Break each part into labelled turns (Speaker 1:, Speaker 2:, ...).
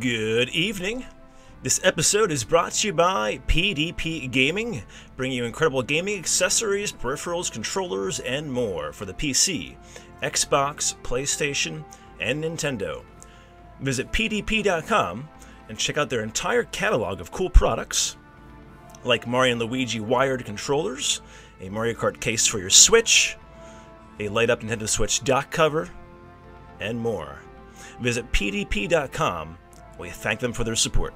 Speaker 1: Good evening. This episode is brought to you by PDP Gaming, bringing you incredible gaming accessories, peripherals, controllers, and more for the PC, Xbox, PlayStation, and Nintendo. Visit pdp.com and check out their entire catalog of cool products, like Mario & Luigi wired controllers, a Mario Kart case for your Switch, a light-up Nintendo Switch dock cover, and more. Visit pdp.com. We thank them for their support.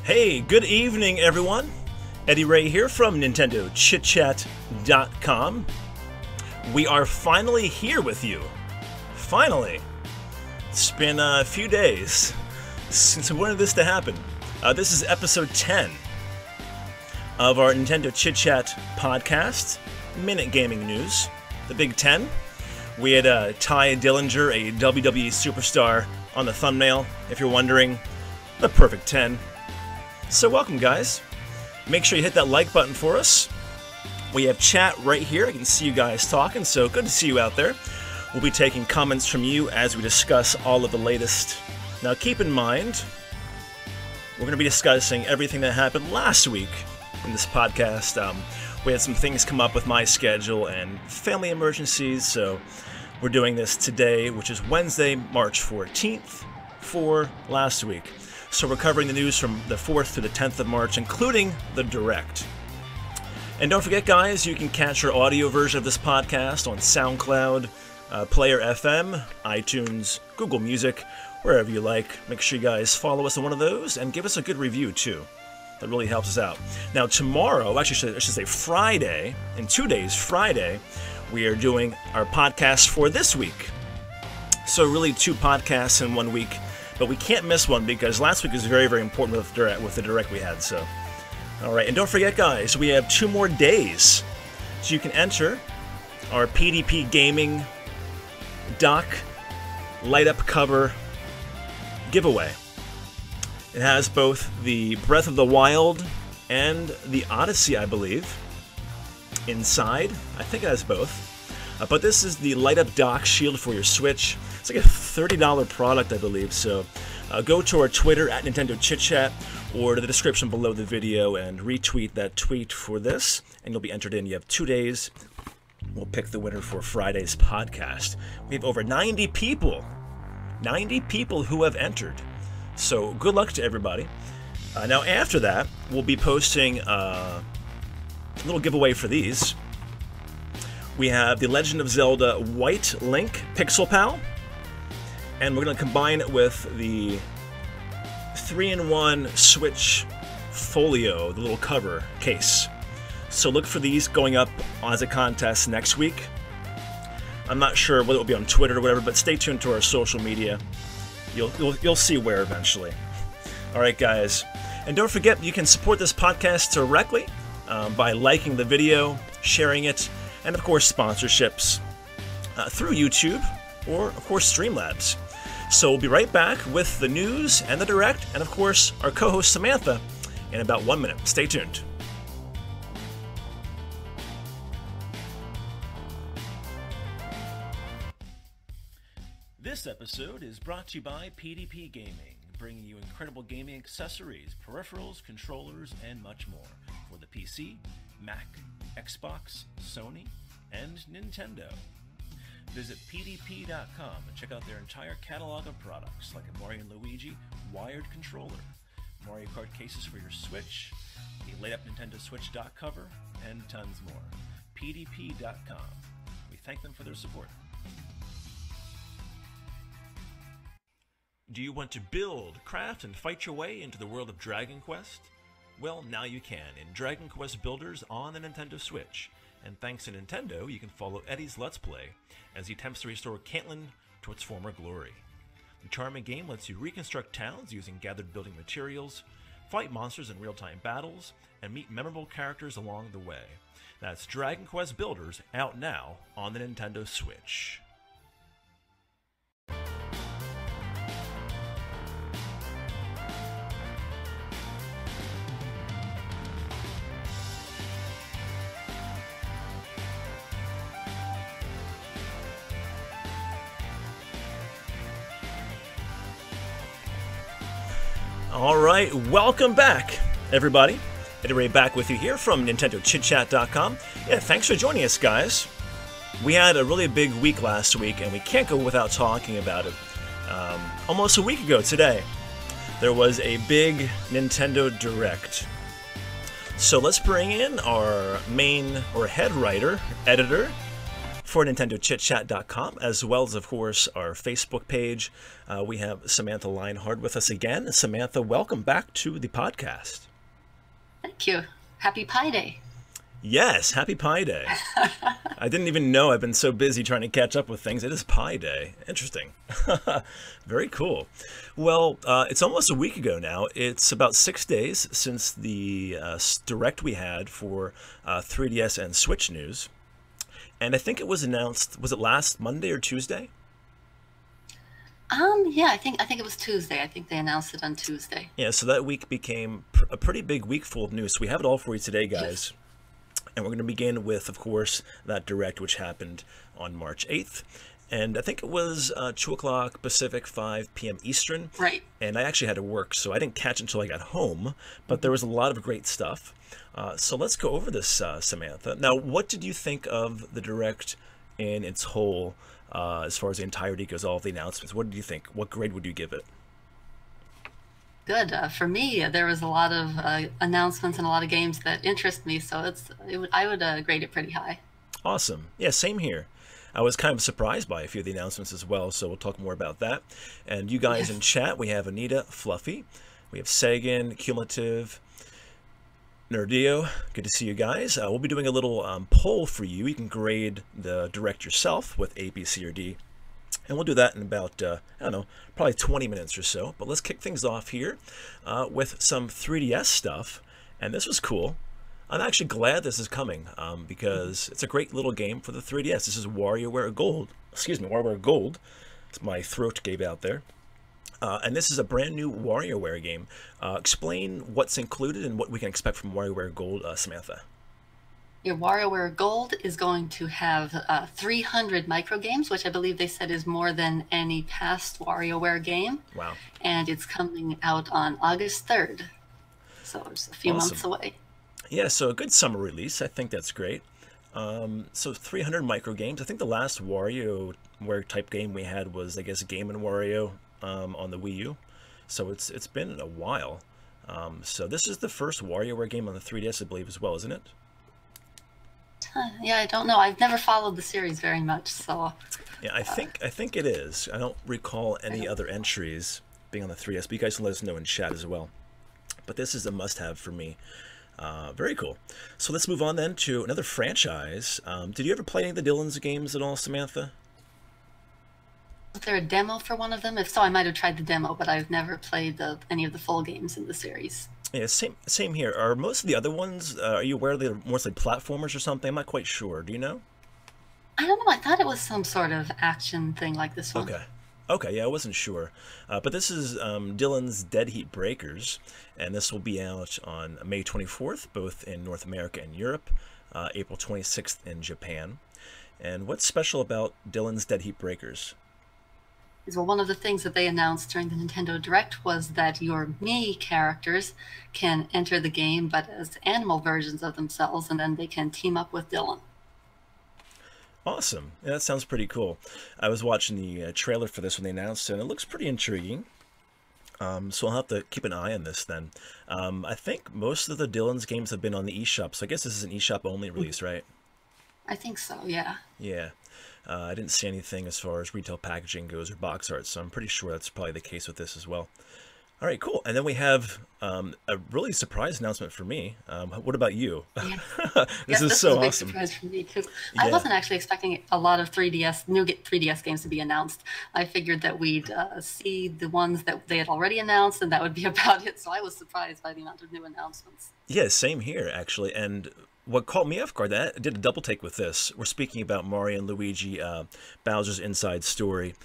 Speaker 1: Hey, good evening, everyone. Eddie Ray here from NintendoChitChat.com. We are finally here with you. Finally. It's been a few days since we wanted this to happen. This is episode 10 of our Nintendo Chit Chat podcast, Minute Gaming News, the Big 10. We had Ty Dillinger, a WWE superstar, on the thumbnail, if you're wondering. The perfect 10. So welcome, guys. Make sure you hit that like button for us. We have chat right here. I can see you guys talking, so good to see you out there. We'll be taking comments from you as we discuss all of the latest. Now, keep in mind, we're going to be discussing everything that happened last week in this podcast. We had some things come up with my schedule and family emergencies, so we're doing this today, which is Wednesday, March 14th, for last week. So we're covering the news from the 4th to the 10th of March, including the Direct. And don't forget, guys, you can catch our audio version of this podcast on SoundCloud, Player FM, iTunes, Google Music, wherever you like. Make sure you guys follow us on one of those and give us a good review, too. That really helps us out. Now, tomorrow, actually, I should say Friday, in 2 days, Friday, we are doing our podcast for this week. So really 2 podcasts in 1 week. But we can't miss one because last week was very, very important with the direct we had. So, all right, and don't forget, guys, we have 2 more days, so you can enter our PDP Gaming dock light-up cover giveaway. It has both the Breath of the Wild and the Odyssey, I believe, inside. I think it has both. But this is the light-up dock shield for your Switch. It's like a $30 product, I believe, so go to our Twitter at Nintendo Chit Chat or to the description below the video and retweet that tweet for this, and you'll be entered in. You have 2 days. We'll pick the winner for Friday's podcast. We have over 90 people who have entered, so good luck to everybody. Now, after that, we'll be posting a little giveaway for these. We have the Legend of Zelda White Link Pixel Pal. And we're going to combine it with the 3-in-1 Switch Folio, the little cover case. So look for these going up as a contest next week. I'm not sure whether it will be on Twitter or whatever, but stay tuned to our social media. You'll see where eventually. All right, guys. And don't forget, you can support this podcast directly by liking the video, sharing it, and of course sponsorships through YouTube or of course Streamlabs. So we'll be right back with the news and the direct, and of course our co-host Samantha in about 1 minute. Stay tuned. This episode is brought to you by PDP Gaming, bringing you incredible gaming accessories, peripherals, controllers, and much more for the PC, Mac, Xbox, Sony, and Nintendo. Visit pdp.com and check out their entire catalog of products like a Mario & Luigi wired controller, Mario Kart cases for your Switch, a laid-up Nintendo Switch dock cover, and tons more. pdp.com. We thank them for their support. Do you want to build, craft, and fight your way into the world of Dragon Quest? Well, now you can in Dragon Quest Builders on the Nintendo Switch. And thanks to Nintendo, you can follow Eddy's Let's Play as he attempts to restore Caitlin to its former glory. The charming game lets you reconstruct towns using gathered building materials, fight monsters in real-time battles, and meet memorable characters along the way. That's Dragon Quest Builders, out now on the Nintendo Switch. All right, welcome back, everybody. Eddy back with you here from NintendoChitChat.com. Yeah, thanks for joining us, guys. We had a really big week last week, and we can't go without talking about it. Almost a week ago today, there was a big Nintendo Direct. So let's bring in our main, or head writer, editor, for NintendoChitChat.com, as well as, of course, our Facebook page. We have Samantha Lienhard with us again. Samantha, welcome back to the podcast.
Speaker 2: Thank you. Happy Pi Day.
Speaker 1: Yes, happy Pi Day. I didn't even know. I've been so busy trying to catch up with things. It is Pi Day. Interesting. Very cool. Well, it's almost a week ago now. It's about 6 days since the Direct we had for 3DS and Switch news. And I think it was announced, was it last Monday or Tuesday?
Speaker 2: Yeah, I think it was Tuesday. I think they announced it on Tuesday.
Speaker 1: Yeah, so that week became a pretty big week full of news. So we have it all for you today, guys. Yes. And we're going to begin with, of course, that Direct, which happened on March 8th. And I think it was 2 o'clock Pacific, 5 p.m. Eastern.
Speaker 2: Right.
Speaker 1: And I actually had to work, so I didn't catch it until I got home. But there was a lot of great stuff. So let's go over this, Samantha. Now, what did you think of the Direct in its whole, as far as the entirety goes, all of the announcements? What did you think? What grade would you give it?
Speaker 2: Good. For me, there was a lot of announcements and a lot of games that interest me, so I would grade it pretty high. Awesome.
Speaker 1: Yeah, same here. I was kind of surprised by a few of the announcements as well, so we'll talk more about that. And you guys in chat, we have Anita, Fluffy, we have Sagan, Cumulative, Nerdio, good to see you guys. We'll be doing a little poll for you. You can grade the Direct yourself with A, B, C, or D. And we'll do that in about, I don't know, probably 20 minutes or so. But let's kick things off here with some 3DS stuff. And this was cool. I'm actually glad this is coming because it's a great little game for the 3DS. This is WarioWare Gold. Excuse me, WarioWare Gold. It's my throat gave out there. And this is a brand new WarioWare game. Explain what's included and what we can expect from WarioWare Gold, Samantha.
Speaker 2: Your WarioWare Gold is going to have 300 micro games, which I believe they said is more than any past WarioWare game.
Speaker 1: Wow.
Speaker 2: And it's coming out on August 3rd. So it's a few months away.
Speaker 1: Yeah, so a good summer release. I think that's great. So 300 micro games. I think the last WarioWare type game we had was, I guess, Game & Wario on the Wii U. So it's been a while. So this is the first WarioWare game on the 3DS, I believe, as well, isn't it?
Speaker 2: Yeah, I don't know. I've never followed the series very much, so.
Speaker 1: Yeah, I think it is. I don't recall any other entries being on the 3DS, but you guys can let us know in chat as well. But this is a must-have for me. Very cool. So let's move on then to another franchise. Did you ever play any of the Dylan's games at all, Samantha?
Speaker 2: Was there a demo for one of them? If so, I might have tried the demo, but I've never played any of the full games in the series.
Speaker 1: Yeah, same here. Are most of the other ones, are you aware they're mostly platformers or something? I'm not quite sure. Do you know?
Speaker 2: I don't know. I thought it was some sort of action thing like this one.
Speaker 1: Okay. Okay, yeah, I wasn't sure. But this is Dylan's Dead Heat Breakers, and this will be out on May 24th, both in North America and Europe, April 26th in Japan. And what's special about Dylan's Dead Heat Breakers?
Speaker 2: Well, one of the things that they announced during the Nintendo Direct was that your Mii characters can enter the game, but as animal versions of themselves, and then they can team up with Dylan.
Speaker 1: Awesome. Yeah, that sounds pretty cool. I was watching the trailer for this when they announced it, and it looks pretty intriguing. So I'll have to keep an eye on this then. I think most of the Dylan's games have been on the eShop, so I guess this is an eShop only release, right?
Speaker 2: I think so, yeah.
Speaker 1: Yeah. I didn't see anything as far as retail packaging goes or box art, so I'm pretty sure that's probably the case with this as well. All right, cool. And then we have a really surprise announcement for me. What about you?
Speaker 2: Yeah.
Speaker 1: This is so awesome.
Speaker 2: Big surprise for me because I wasn't actually expecting a lot of new 3DS games to be announced. I figured that we'd see the ones that they had already announced, and that would be about it. So I was surprised by the amount of new announcements.
Speaker 1: Yeah, same here actually. And what caught me off guard, that I did a double take with this. We're speaking about Mario and Luigi, Bowser's Inside Story,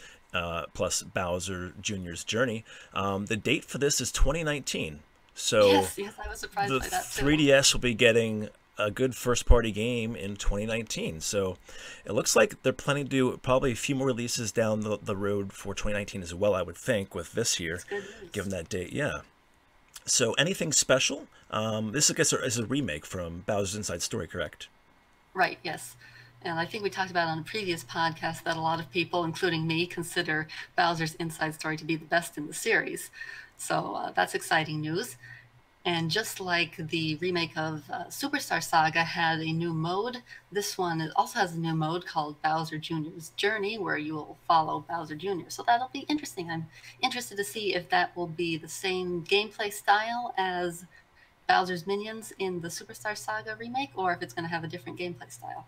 Speaker 1: plus Bowser Jr.'s Journey. The date for this is 2019. So
Speaker 2: yes, I was surprised by that too.
Speaker 1: The 3DS will be getting a good first-party game in 2019. So it looks like they're planning to do probably a few more releases down the road for 2019 as well, I would think, with this year, given that date. Yeah. So anything special? This, I guess, is a remake from Bowser's Inside Story, correct?
Speaker 2: Right, yes. And I think we talked about on a previous podcast that a lot of people, including me, consider Bowser's Inside Story to be the best in the series. So that's exciting news. And just like the remake of Superstar Saga had a new mode, this one also has a new mode called Bowser Jr.'s Journey, where you will follow Bowser Jr. So that'll be interesting. I'm interested to see if that will be the same gameplay style as Bowser's Minions in the Superstar Saga remake, or if it's going to have a different gameplay style.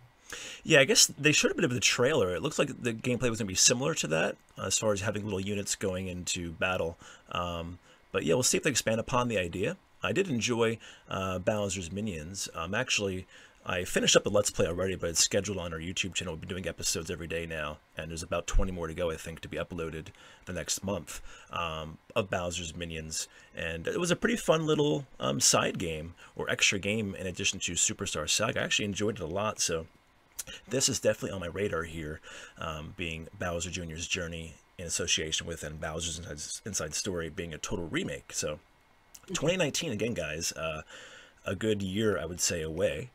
Speaker 1: Yeah, I guess they showed a bit of the trailer. It looks like the gameplay was going to be similar to that, as far as having little units going into battle. But yeah, we'll see if they expand upon the idea. I did enjoy Bowser's Minions. Actually, I finished up a Let's Play already, but it's scheduled on our YouTube channel. We've been doing episodes every day now, and there's about 20 more to go, I think, to be uploaded the next month of Bowser's Minions. And it was a pretty fun little side game, or extra game, in addition to Superstar Saga. I actually enjoyed it a lot, so this is definitely on my radar here, being Bowser Jr.'s Journey in association with and Bowser's Inside Story being a total remake. So 2019, again, guys, a good year, I would say, away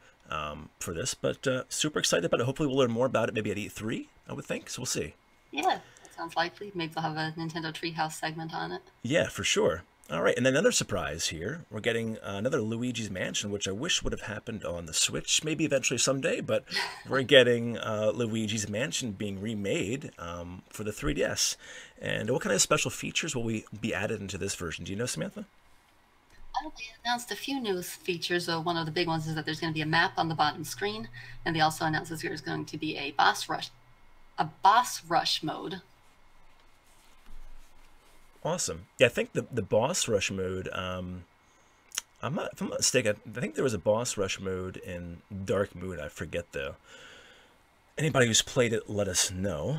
Speaker 1: for this, but super excited about it. Hopefully we'll learn more about it maybe at E3, I would think, so we'll see.
Speaker 2: Yeah, that sounds likely. Maybe they'll have a Nintendo Treehouse segment on it.
Speaker 1: Yeah, for sure. All right, and then another surprise here. We're getting another Luigi's Mansion, which I wish would have happened on the Switch, maybe eventually someday, but we're getting Luigi's Mansion being remade for the 3DS. And what kind of special features will be added into this version? Do you know, Samantha?
Speaker 2: They announced a few new features. One of the big ones is that there's going to be a map on the bottom screen, and they also announced that there's going to be a boss rush mode.
Speaker 1: Awesome. Yeah, I think the boss rush mode. If I'm not mistaken, I think there was a boss rush mode in Dark Moon. I forget though. Anybody who's played it, let us know.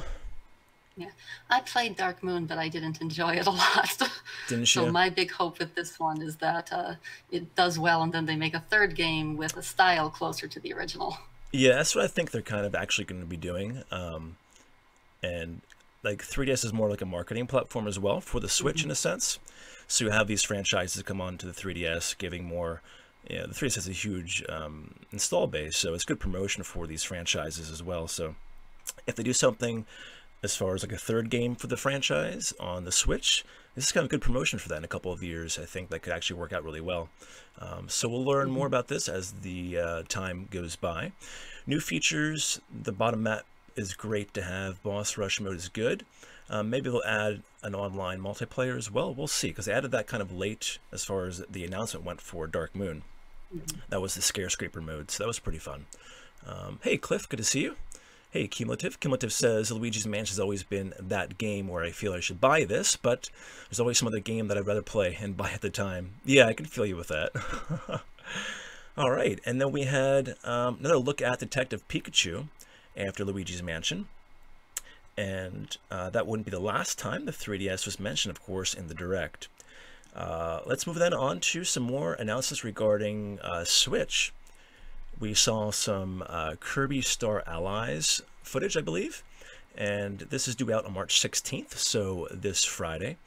Speaker 2: Yeah, I played Dark Moon, but I didn't enjoy it a lot.
Speaker 1: Didn't you?
Speaker 2: So my big hope with this one is that it does well, and then they make a third game with a style closer to the original.
Speaker 1: Yeah, that's what I think they're kind of actually going to be doing. And like 3DS is more like a marketing platform as well for the Switch in a sense. So you have these franchises come onto the 3DS, giving more. Yeah, the 3DS has a huge install base, so it's good promotion for these franchises as well. So if they do something as far as like a third game for the franchise on the Switch, this is kind of good promotion for that in a couple of years. I think that could actually work out really well. So we'll learn more about this as the time goes by. New features, the bottom map is great to have. Boss rush mode is good. Maybe they'll add an online multiplayer as well. We'll see, because they added that kind of late as far as the announcement went for Dark Moon. That was the Scare Scraper mode, so that was pretty fun. Hey, Cliff, good to see you. Hey, Cumulative. Cumulative says, Luigi's Mansion has always been that game where I feel I should buy this, but there's always some other game that I'd rather play and buy at the time. Yeah, I can feel you with that. All right, and then we had another look at Detective Pikachu after Luigi's Mansion. And that wouldn't be the last time the 3DS was mentioned, of course, in the Direct. Let's move then on to some more announcements regarding Switch. We saw some Kirby Star Allies footage, I believe. And this is due out on March 16th, so this Friday.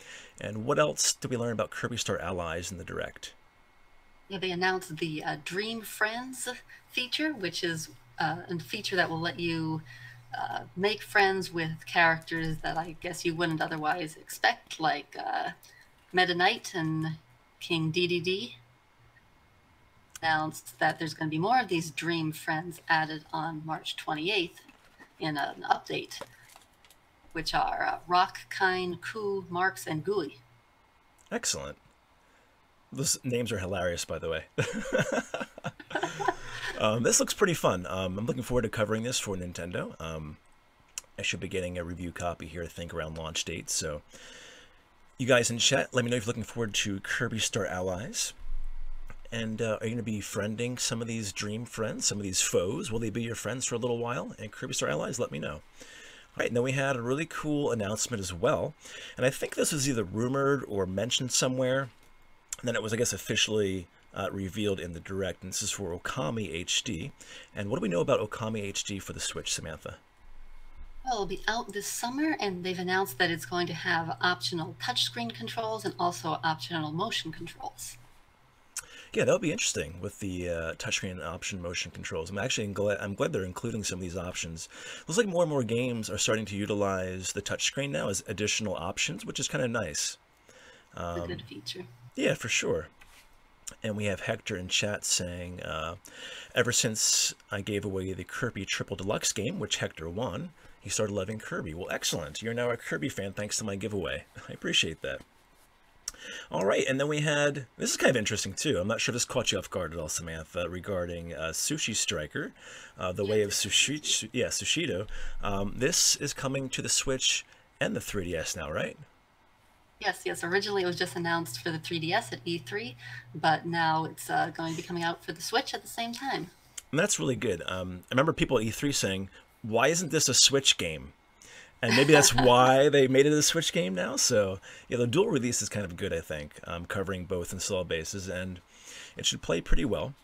Speaker 1: And what else did we learn about Kirby Star Allies in the Direct?
Speaker 2: Yeah, they announced the Dream Friends feature, which is a feature that will let you make friends with characters that I guess you wouldn't otherwise expect, like Meta Knight and King DDD. Announced that there's going to be more of these Dream Friends added on March 28th in an update, which are Rock, Kine, Ku, Marks, and Gooey. Excellent.
Speaker 1: Those names are hilarious, by the way. This looks pretty fun. I'm looking forward to covering this for Nintendo. I should be getting a review copy here, I think, around launch date. So you guys in chat, let me know if you're looking forward to Kirby Star Allies. And are you going to be friending some of these Dream Friends, some of these foes? Will they be your friends for a little while? And Kirby Star Allies, let me know. All right, and then we had a really cool announcement as well. And I think this was either rumored or mentioned somewhere. And then it was, I guess, officially revealed in the Direct. And this is for Okami HD. And what do we know about Okami HD for the Switch, Samantha?
Speaker 2: Well, it'll be out this summer, and they've announced that it's going to have optional touchscreen controls and also optional motion controls.
Speaker 1: Yeah, that'll be interesting with the touchscreen option motion controls. I'm glad they're including some of these options. Looks like more and more games are starting to utilize the touchscreen now as additional options, which is kind of nice.
Speaker 2: It's a good feature.
Speaker 1: Yeah, for sure. And we have Hector in chat saying, ever since I gave away the Kirby Triple Deluxe game, which Hector won, he started loving Kirby. Well, excellent. You're now a Kirby fan thanks to my giveaway. I appreciate that. All right, and then we had, this is kind of interesting too. I'm not sure if this caught you off guard at all, Samantha, regarding Sushi Striker, The Way of Sushido. This is coming to the Switch and the 3DS now, right?
Speaker 2: Yes. Originally, it was just announced for the 3DS at E3, but now it's going to be coming out for the Switch at the same time.
Speaker 1: And that's really good. I remember people at E3 saying, why isn't this a Switch game? And maybe that's why they made it a Switch game now. So, yeah, the dual release is kind of good, I think, covering both install bases, and it should play pretty well.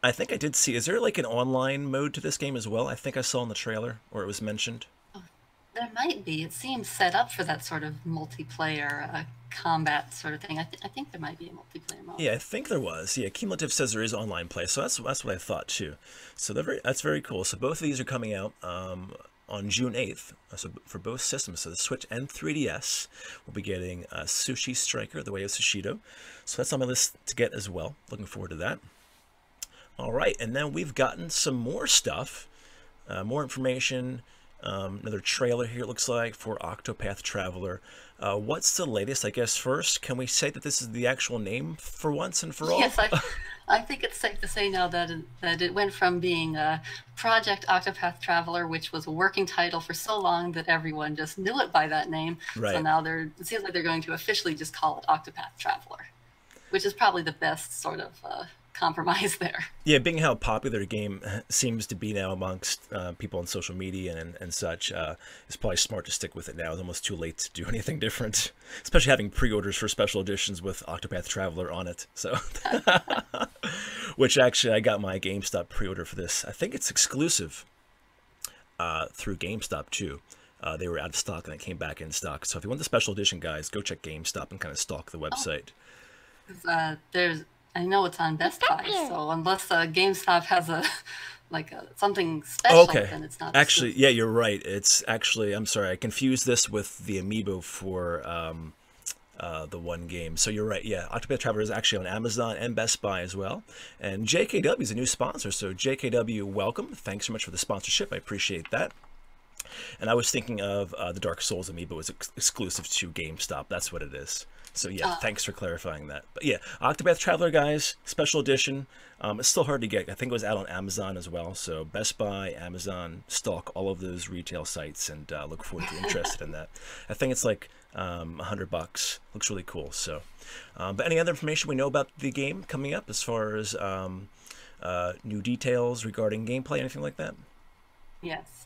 Speaker 1: I think I did see, is there like an online mode to this game as well? I think I saw in the trailer, or it was mentioned.
Speaker 2: Oh, there might be. It seems set up for that sort of multiplayer combat sort of thing. I think there might be a multiplayer mode.
Speaker 1: Yeah, I think there was. Yeah, Cumulative says there is online play, so that's what I thought too. So that's very cool. So both of these are coming out on June 8th, so for both systems, so the Switch and 3DS, we'll be getting Sushi Striker, The Way of Sushido. So that's on my list to get as well. Looking forward to that. All right, and then we've gotten some more stuff, more information, another trailer here, it looks like, for Octopath Traveler. What's the latest? I guess first, can we say that this is the actual name for once and for all?
Speaker 2: Yes, I think it's safe to say now that it went from being Project Octopath Traveler, which was a working title for so long that everyone just knew it by that name.
Speaker 1: Right.
Speaker 2: So now it seems like they're going to officially just call it Octopath Traveler, which is probably the best sort of compromise there.
Speaker 1: Yeah, being how popular the game seems to be now amongst people on social media and such, it's probably smart to stick with it now. It's almost too late to do anything different, especially having pre-orders for special editions with Octopath Traveler on it. So, which actually I got my GameStop pre-order for this. I think it's exclusive through GameStop too. They were out of stock and it came back in stock. So if you want the special edition, guys, go check GameStop and kind of stalk the website.
Speaker 2: I know it's on Best Buy, so unless GameStop has something special, then it's not.
Speaker 1: Actually,
Speaker 2: exclusive.
Speaker 1: yeah, you're right. It's actually, I'm sorry, I confused this with the Amiibo for the one game. So you're right. Yeah, Octopath Traveler is actually on Amazon and Best Buy as well. And JKW is a new sponsor. So JKW, welcome. Thanks so much for the sponsorship. I appreciate that. And I was thinking of the Dark Souls amiibo was exclusive to GameStop. That's what it is. So yeah, thanks for clarifying that. But yeah, Octopath Traveler, guys, special edition. It's still hard to get. I think it was out on Amazon as well. So Best Buy, Amazon, stalk all of those retail sites, and look forward to interested in that. I think it's like $100. Looks really cool. So, but any other information we know about the game coming up as far as new details regarding gameplay, anything like that?
Speaker 2: Yes.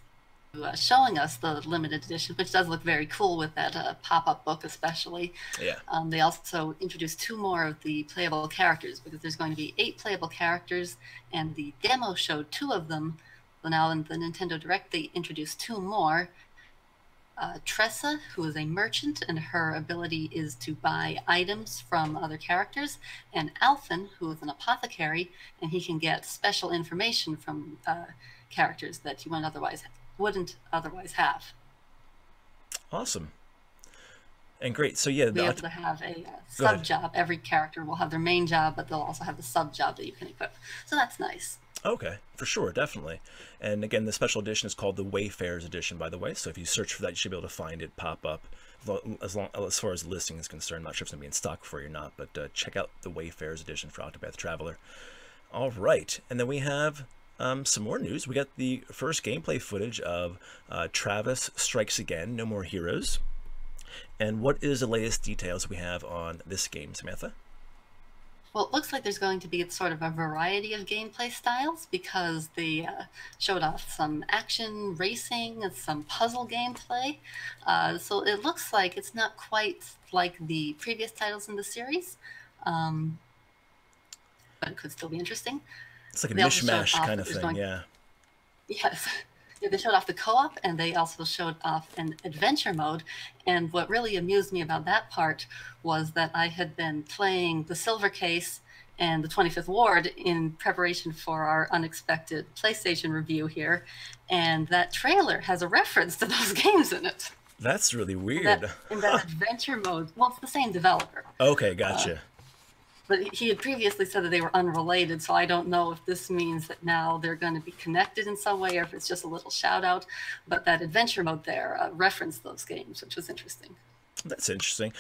Speaker 2: Showing us the limited edition, which does look very cool with that pop-up book especially.
Speaker 1: Yeah.
Speaker 2: They also introduced 2 more of the playable characters, because there's going to be 8 playable characters, and the demo showed 2 of them. So now in the Nintendo Direct, they introduced 2 more. Tressa, who is a merchant, and her ability is to buy items from other characters, and Alphen, who is an apothecary, and he can get special information from characters that you wouldn't otherwise have.
Speaker 1: Awesome. And great. So yeah,
Speaker 2: Be able to have a sub job. Every character will have their main job, but they'll also have the sub job that you can equip. So that's nice.
Speaker 1: Okay, for sure, definitely. And again, the special edition is called the Wayfarers Edition, by the way. So if you search for that, you should be able to find it pop up. As far as the listing is concerned, I'm not sure if it's going to be in stock for you or not, but check out the Wayfarers Edition for Octopath Traveler. All right, and then we have some more news. We got the first gameplay footage of Travis Strikes Again, No More Heroes. And what is the latest details we have on this game, Samantha?
Speaker 2: Well, it looks like there's going to be sort of a variety of gameplay styles, because they showed off some action racing and some puzzle gameplay. So it looks like it's not quite like the previous titles in the series, but it could still be interesting.
Speaker 1: It's like a mishmash kind of thing, yeah.
Speaker 2: Yes. Yeah, they showed off the co-op, and they also showed off an adventure mode. And what really amused me about that part was that I had been playing the Silver Case and the 25th Ward in preparation for our unexpected PlayStation review here, and that trailer has a reference to those games in it.
Speaker 1: That's really weird.
Speaker 2: In that adventure mode, well, it's the same developer.
Speaker 1: Okay, gotcha.
Speaker 2: But he had previously said that they were unrelated, so I don't know if this means that now they're going to be connected in some way, or if it's just a little shout out. But that adventure mode there referenced those games, which was interesting.
Speaker 1: That's interesting.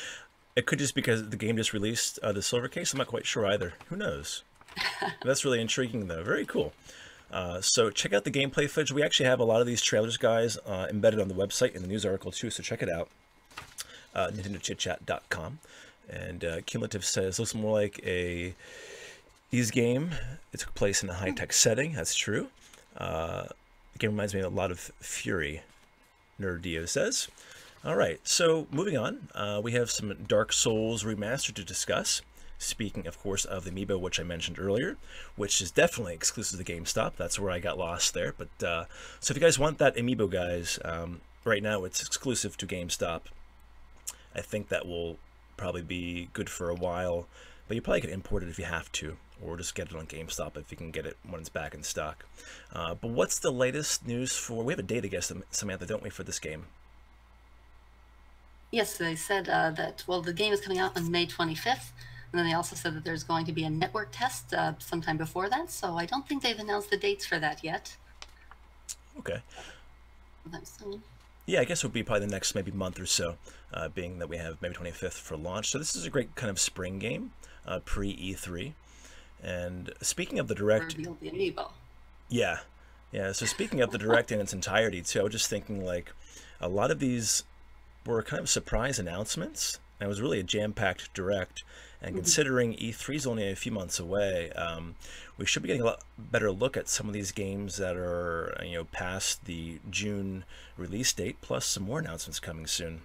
Speaker 1: It could just be because the game just released the Silver Case. I'm not quite sure either. Who knows? That's really intriguing, though. Very cool. So check out the gameplay footage. We actually have a lot of these trailers, guys, embedded on the website in the news article, too, so check it out. NintendoChitChat.com. And Cumulative says, looks more like a Ys game. It took place in a high-tech setting. That's true. The game reminds me a lot of Fury, Nerdio says. All right, so moving on. We have some Dark Souls Remastered to discuss. Speaking, of course, of the amiibo, which I mentioned earlier, which is definitely exclusive to GameStop. That's where I got lost there. But so if you guys want that amiibo, guys, right now it's exclusive to GameStop. I think that will probably be good for a while, but you probably can import it if you have to, or just get it on GameStop if you can get it when it's back in stock. But what's the latest news for... We have a date, I guess, Samantha, don't we, for this game?
Speaker 2: Yes, they said that, well, the game is coming out on May 25th, and then they also said that there's going to be a network test sometime before that, so I don't think they've announced the dates for that yet.
Speaker 1: Okay.
Speaker 2: Soon.
Speaker 1: Yeah, I guess it would be probably the next maybe month or so, being that we have May 25th for launch. So this is a great kind of spring game, pre-E3. And speaking of the Direct...
Speaker 2: Reveal the amiibo.
Speaker 1: Yeah. Yeah, so speaking of the Direct in its entirety, too, I was just thinking, like, a lot of these were kind of surprise announcements. And it was really a jam-packed Direct. And considering E3 is only a few months away, we should be getting a lot better look at some of these games that are, past the June release date, plus some more announcements coming soon.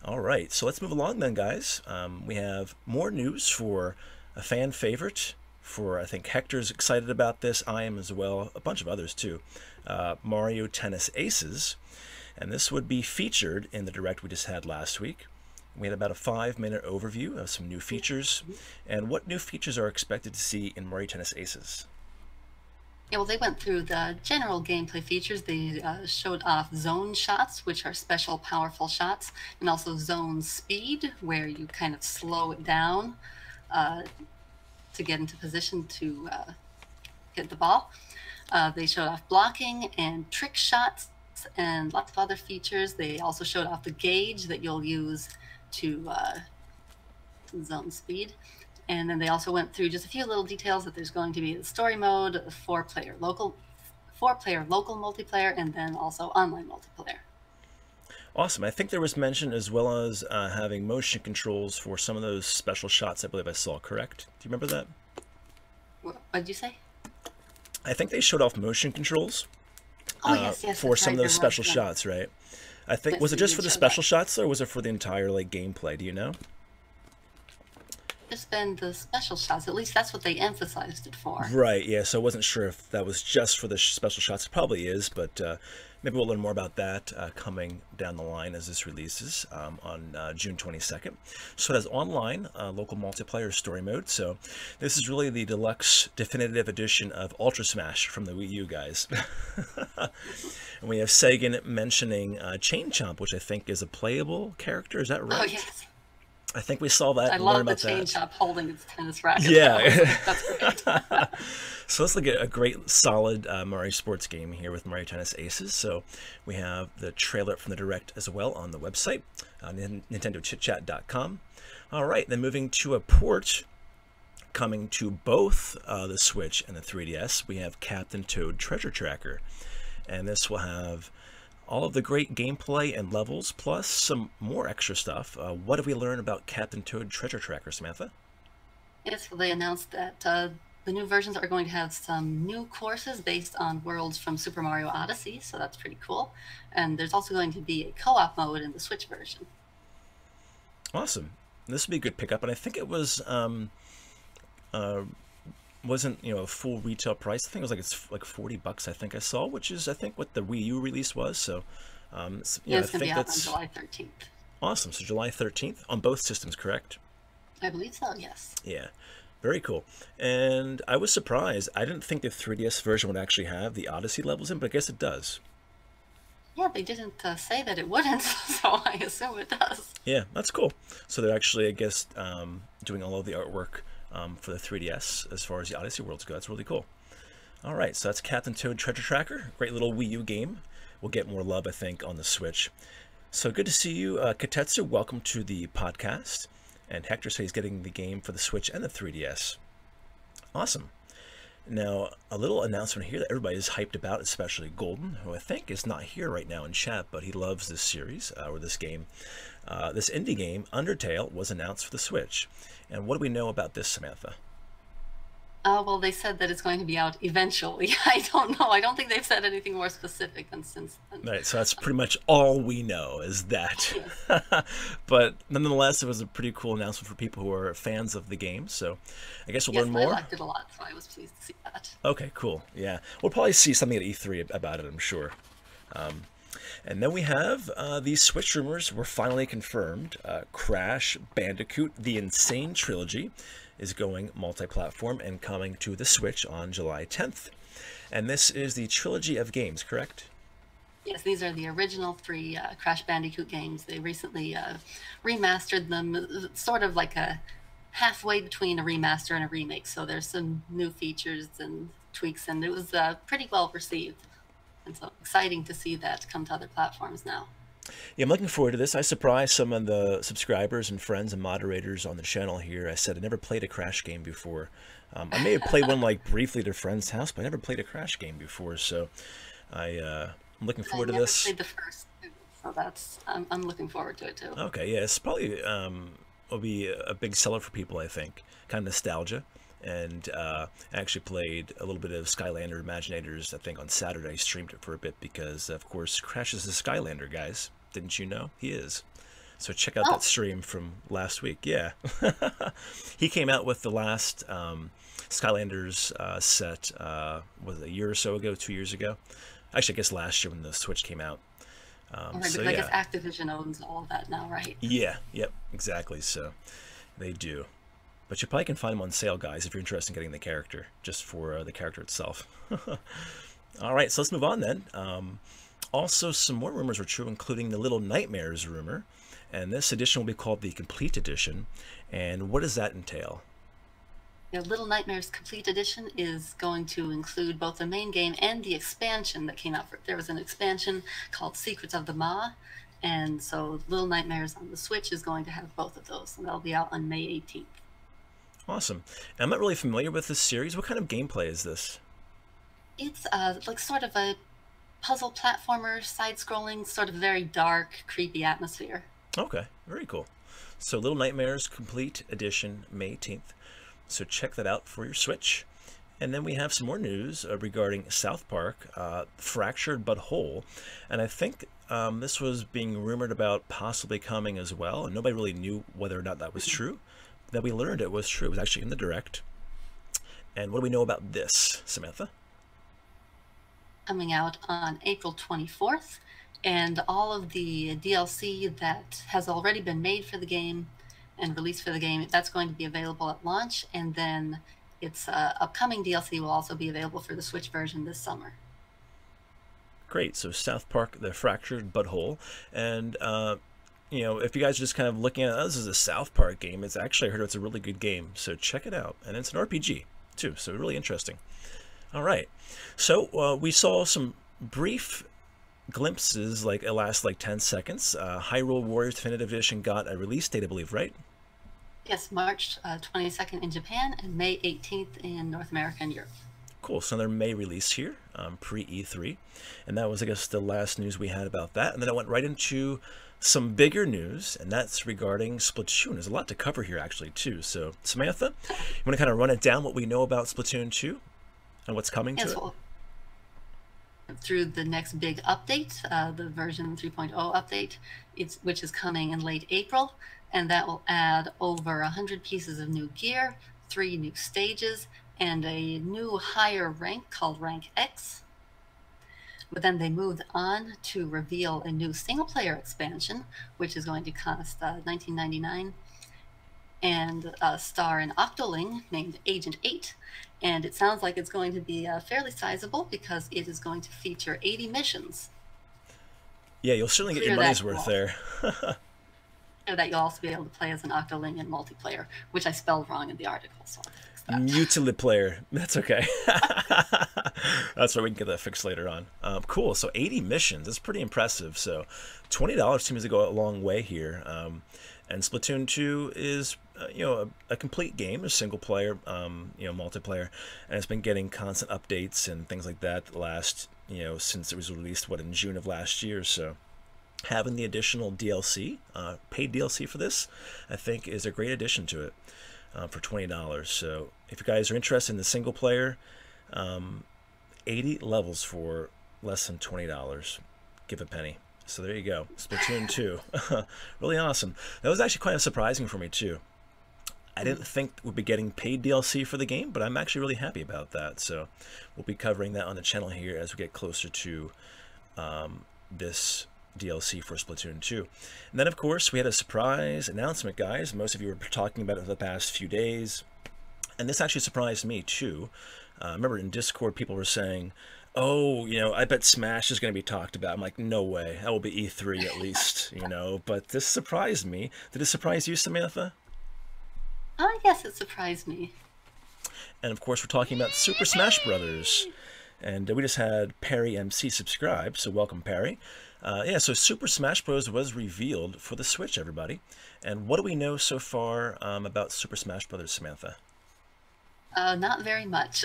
Speaker 1: All right, so let's move along then, guys. We have more news for a fan favorite. I think Hector's excited about this. I am as well. A bunch of others too. Mario Tennis Aces, and this would be featured in the Direct we just had last week. We had about a 5-minute overview of some new features, and what new features are expected to see in Mario Tennis Aces.
Speaker 2: Yeah, well, they went through the general gameplay features. They showed off zone shots, which are special, powerful shots, and also zone speed, where you kind of slow it down to get into position to hit the ball. They showed off blocking and trick shots, and lots of other features. They also showed off the gauge that you'll use to zone speed. And then they also went through just a few little details that there's going to be a story mode, a four-player local multiplayer, and then also online multiplayer.
Speaker 1: Awesome. I think there was mention as well as having motion controls for some of those special shots I believe I saw, correct? Do you remember that?
Speaker 2: What did you say?
Speaker 1: I think they showed off motion controls
Speaker 2: yes,
Speaker 1: for some of those special shots, right? I think,
Speaker 2: Yes,
Speaker 1: was it
Speaker 2: they
Speaker 1: just
Speaker 2: did
Speaker 1: for the
Speaker 2: show
Speaker 1: special
Speaker 2: that.
Speaker 1: shots, or was it for the entire like gameplay? Do you know?
Speaker 2: Just been the special shots. At least that's what they emphasized it for.
Speaker 1: Right, yeah, so I wasn't sure if that was just for the special shots. It probably is, but maybe we'll learn more about that coming down the line as this releases on June 22nd. So it has online, local multiplayer story mode. So this is really the deluxe definitive edition of Ultra Smash from the Wii U, guys. And we have Sagan mentioning Chain Chomp, which I think is a playable character. Is that right?
Speaker 2: Oh, yes.
Speaker 1: I think we saw that.
Speaker 2: I
Speaker 1: and learned
Speaker 2: love the
Speaker 1: about
Speaker 2: chain
Speaker 1: that.
Speaker 2: chop holding its tennis racket.
Speaker 1: Yeah.
Speaker 2: That's great.
Speaker 1: So let's look at a great, solid Mario Sports game here with Mario Tennis Aces. So we have the trailer from the Direct as well on the website, NintendoChitChat.com. All right, then moving to a port coming to both the Switch and the 3DS, we have Captain Toad Treasure Tracker. And this will have all of the great gameplay and levels, plus some more extra stuff. What have we learned about Captain Toad Treasure Tracker, Samantha?
Speaker 2: Yes, well, they announced that the new versions are going to have some new courses based on worlds from Super Mario Odyssey, so that's pretty cool. And there's also going to be a co-op mode in the Switch version.
Speaker 1: Awesome. This would be a good pickup, and I think it was wasn't a full retail price. I think it was it's like $40. I think I saw, which is I think what the Wii U release was. So
Speaker 2: It's
Speaker 1: I
Speaker 2: going to
Speaker 1: think
Speaker 2: be out
Speaker 1: that's
Speaker 2: on July 13th.
Speaker 1: awesome. So July 13th on both systems, correct?
Speaker 2: I believe so, yes.
Speaker 1: Yeah, very cool. And I was surprised. I didn't think the 3DS version would actually have the Odyssey levels in, but I guess it does.
Speaker 2: Yeah, they didn't say that it wouldn't, so I assume it does.
Speaker 1: Yeah, that's cool. So they're actually, I guess, doing all of the artwork for the 3DS as far as the Odyssey worlds go. That's really cool. All right, so that's Captain Toad Treasure Tracker. Great little Wii U game. We'll get more love, I think, on the Switch. So good to see you, Katetsu. Welcome to the podcast. And Hector says he's getting the game for the Switch and the 3DS. Awesome. Now, a little announcement here that everybody is hyped about, especially Golden, who I think is not here right now in chat, but he loves this series, or this game. This indie game, Undertale, was announced for the Switch. And what do we know about this, Samantha?
Speaker 2: Well, they said that it's going to be out eventually. I don't know. I don't think they've said anything more specific than since then.
Speaker 1: Right, so that's pretty much all we know is that. But nonetheless, it was a pretty cool announcement for people who are fans of the game. So I guess we'll learn more.
Speaker 2: I liked it a lot, so I was pleased to see that.
Speaker 1: Okay, cool. Yeah, we'll probably see something at E3 about it, I'm sure. And then we have these Switch rumors were finally confirmed. Crash Bandicoot, the Insane Trilogy, is going multi-platform and coming to the Switch on July 10th. And this is the trilogy of games, correct?
Speaker 2: Yes, these are the original 3 Crash Bandicoot games. They recently remastered them, sort of like a halfway between a remaster and a remake. So there's some new features and tweaks, and it was pretty well received. And so exciting to see that come to other platforms now.
Speaker 1: Yeah, I'm looking forward to this. I surprised some of the subscribers and friends and moderators on the channel here. I said I never played a Crash game before. I may have played one briefly at a friend's house, but I never played a Crash game before. So I'm looking forward to this.
Speaker 2: I never played the first, so that's I'm looking forward to it too.
Speaker 1: Okay, yeah, it's probably will be a big seller for people, I think. Kind of nostalgia. And I actually played a little bit of Skylander Imaginators, I think, on Saturday. I streamed it for a bit because, of course, Crash is a Skylander, guys. Didn't you know? He is. So check out that stream from last week. Yeah. He came out with the last Skylanders set, was it a year or so ago, 2 years ago? Actually, I guess last year when the Switch came out.
Speaker 2: Right, because I guess Activision owns all of that now, right?
Speaker 1: Yeah, yep, exactly. So they do. But you probably can find them on sale, guys, if you're interested in getting the character, just for the character itself. All right, so let's move on then. Also, some more rumors were true, including the Little Nightmares rumor. And this edition will be called the Complete Edition. And what does that entail?
Speaker 2: Little Nightmares Complete Edition is going to include both the main game and the expansion that came out. There was an expansion called Secrets of the Maw, and so Little Nightmares on the Switch is going to have both of those, and that'll be out on May 18th.
Speaker 1: Awesome. And I'm not really familiar with this series. What kind of gameplay is this?
Speaker 2: It's like sort of a puzzle platformer, side-scrolling, sort of very dark, creepy atmosphere.
Speaker 1: Okay, very cool. So Little Nightmares Complete Edition, May 18th. So check that out for your Switch. And then we have some more news regarding South Park, Fractured But Whole. And I think this was being rumored about possibly coming as well. And nobody really knew whether or not that was true. Then we learned it was true. It was actually in the Direct. And what do we know about this, Samantha?
Speaker 2: Coming out on April 24th. And all of the DLC that has already been made for the game and released for the game, that's going to be available at launch, and then its upcoming DLC will also be available for the Switch version this summer.
Speaker 1: Great. So South Park, the Fractured But Whole, and you know, if you guys are just kind of looking at this as a South Park game, it's actually, I heard it's a really good game, so check it out. And it's an RPG too, so really interesting. All right, so we saw some brief glimpses, like it lasts like 10 seconds. Hyrule Warriors Definitive Edition got a release date, I believe, right?
Speaker 2: Yes, March 22nd in Japan and May 18th in North America and Europe.
Speaker 1: Cool. So another May release here, pre-E3. And that was, I guess, the last news we had about that. And then I went right into some bigger news, and that's regarding Splatoon. There's a lot to cover here, actually, too. So, Samantha, you want to kind of run it down, what we know about Splatoon 2 and what's coming to it?
Speaker 2: Well, through the next big update, the version 3.0 update, which is coming in late April, and that will add over 100 pieces of new gear, 3 new stages, and a new higher rank called Rank X. But then they moved on to reveal a new single-player expansion, which is going to cost $19.99, and star an Octoling named Agent 8. And it sounds like it's going to be fairly sizable because it is going to feature 80 missions.
Speaker 1: Yeah, you'll certainly get your money's worth there.
Speaker 2: That you'll also be able to play as an Octoling in multiplayer, which I spelled wrong in the article. So
Speaker 1: Multiplayer. That's okay. That's right. We can get that fixed later on. Cool. So 80 missions. That's pretty impressive. So $20 seems to go a long way here. And Splatoon 2 is, you know, a complete game, a single player, you know, multiplayer, and it's been getting constant updates and things like that the last, you know, since it was released, what, in June of last year. So having the additional DLC, paid DLC for this, I think is a great addition to it for $20. So if you guys are interested in the single player, 80 levels for less than $20. Give a penny. So there you go, Splatoon 2. Really awesome. That was actually quite surprising for me too. I didn't think we'd be getting paid DLC for the game, but I'm actually really happy about that. So we'll be covering that on the channel here as we get closer to this DLC for Splatoon 2. And then, of course, we had a surprise announcement, guys. Most of you were talking about it for the past few days. And this actually surprised me, too. Remember in Discord, people were saying, oh, you know, I bet Smash is going to be talked about. I'm like, no way. That will be E3 at least, you know. But this surprised me. Did it surprise you, Samantha?
Speaker 2: Yes, it surprised me.
Speaker 1: And, of course, we're talking about Super Smash Brothers. And we just had Perry MC subscribe, so welcome, Perry. Yeah, so Super Smash Bros. Was revealed for the Switch, everybody. And what do we know so far about Super Smash Brothers, Samantha?
Speaker 2: Not very much.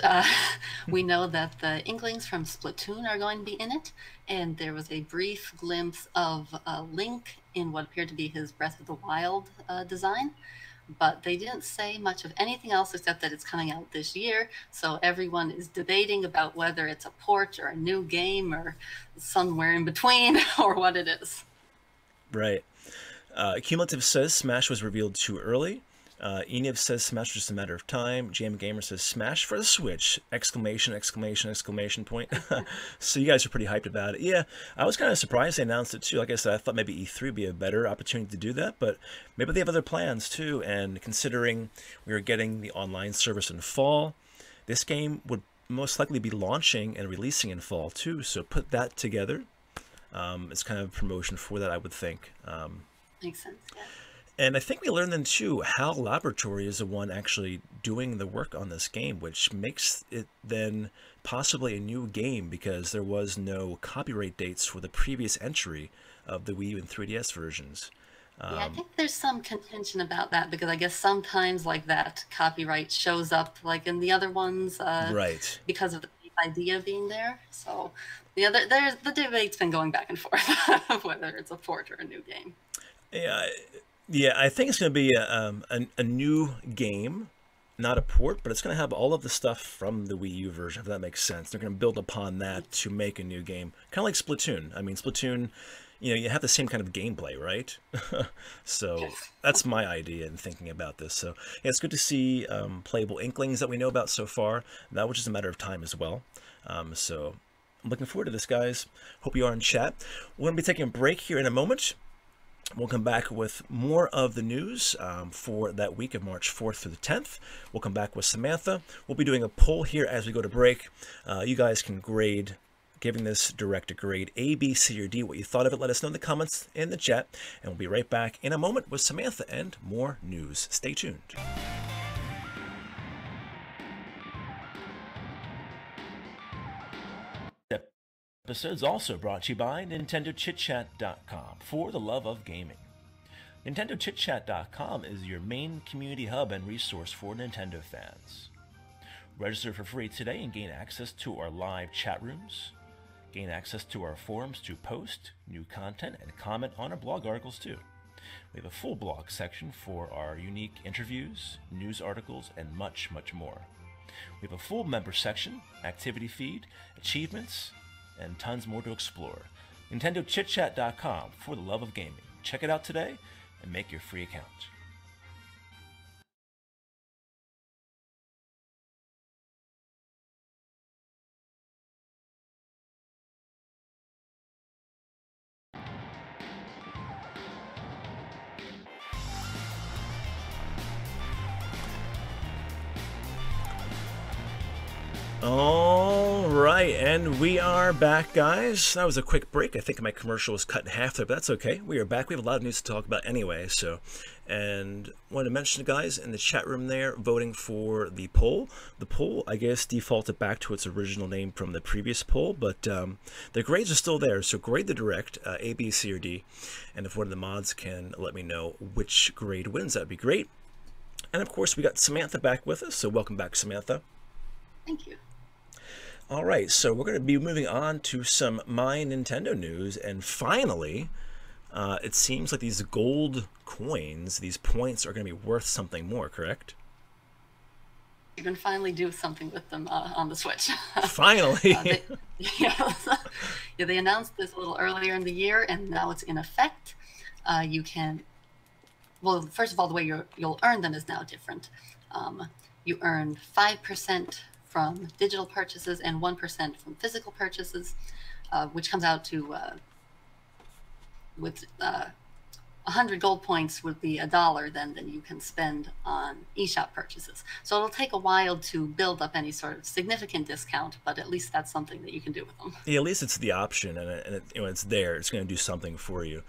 Speaker 2: We know that the Inklings from Splatoon are going to be in it, and there was a brief glimpse of Link in what appeared to be his Breath of the Wild design. But they didn't say much of anything else except that it's coming out this year. So everyone is debating about whether it's a port or a new game or somewhere in between or what it is.
Speaker 1: Right. Cumulative says Smash was revealed too early. Eniv says Smash was just a matter of time. JM Gamer says Smash for the Switch! Exclamation, exclamation, exclamation point. So you guys are pretty hyped about it. Yeah, I was kind of surprised they announced it too. Like I said, I thought maybe E3 would be a better opportunity to do that, but maybe they have other plans too. And considering we are getting the online service in fall, this game would most likely be launching and releasing in fall too. So put that together. It's kind of a promotion for that, I would think.
Speaker 2: Makes sense, yeah.
Speaker 1: And I think we learned then too, HAL Laboratory is the one actually doing the work on this game, which makes it then possibly a new game because there was no copyright dates for the previous entry of the Wii U and 3DS versions.
Speaker 2: Yeah, I think there's some contention about that because I guess sometimes like that copyright shows up like in the other ones
Speaker 1: Right.
Speaker 2: because of the idea being there. So yeah, there's the debate's been going back and forth whether it's a port or a new game.
Speaker 1: Yeah, yeah, I think it's going to be a new game, not a port, but it's going to have all of the stuff from the Wii U version, if that makes sense. They're going to build upon that to make a new game, kind of like Splatoon. I mean, Splatoon, you have the same kind of gameplay, right? So that's my idea in thinking about this. So yeah, it's good to see playable inklings that we know about so far. That was just a matter of time as well. So I'm looking forward to this, guys. Hope you are in chat. We're going to be taking a break here in a moment. We'll come back with more of the news for that week of March 4th through the 10th. We'll come back with Samantha. We'll be doing a poll here as we go to break. You guys can grade, giving this direct a grade A, B, C, or D. What you thought of it, let us know in the comments in the chat. And we'll be right back in a moment with Samantha and more news. Stay tuned. Episodes also brought to you by NintendoChitChat.com, for the love of gaming. NintendoChitChat.com is your main community hub and resource for Nintendo fans. Register for free today and gain access to our live chat rooms. Gain access to our forums to post new content and comment on our blog articles too. We have a full blog section for our unique interviews, news articles, and much, much more. We have a full member section, activity feed, achievements, and tons more to explore. NintendoChitChat.com, for the love of gaming. Check it out today and make your free account. All right, and we are back, guys. That was a quick break. I think my commercial was cut in half there, but that's okay. We are back. We have a lot of news to talk about anyway. And wanted to mention, guys, in the chat room there, voting for the poll. The poll, I guess, defaulted back to its original name from the previous poll, but the grades are still there. So grade the direct, A, B, C, or D. And if one of the mods can let me know which grade wins, that'd be great. And of course, we got Samantha back with us. So welcome back, Samantha.
Speaker 2: Thank you.
Speaker 1: All right, so we're going to be moving on to some My Nintendo news, and finally, it seems like these gold coins, these points, are going to be worth something more, correct?
Speaker 2: You can finally do something with them on the Switch.
Speaker 1: Finally!
Speaker 2: They announced this a little earlier in the year, and now it's in effect. You can, well, first of all, the way you'll earn them is now different. You earn 5% from digital purchases and 1% from physical purchases, which comes out to with 100 gold points would be $1 then you can spend on eShop purchases. So it'll take a while to build up any sort of significant discount, but at least that's something that you can do with them. Yeah,
Speaker 1: at least it's the option, and it's there. It's going to do something for you.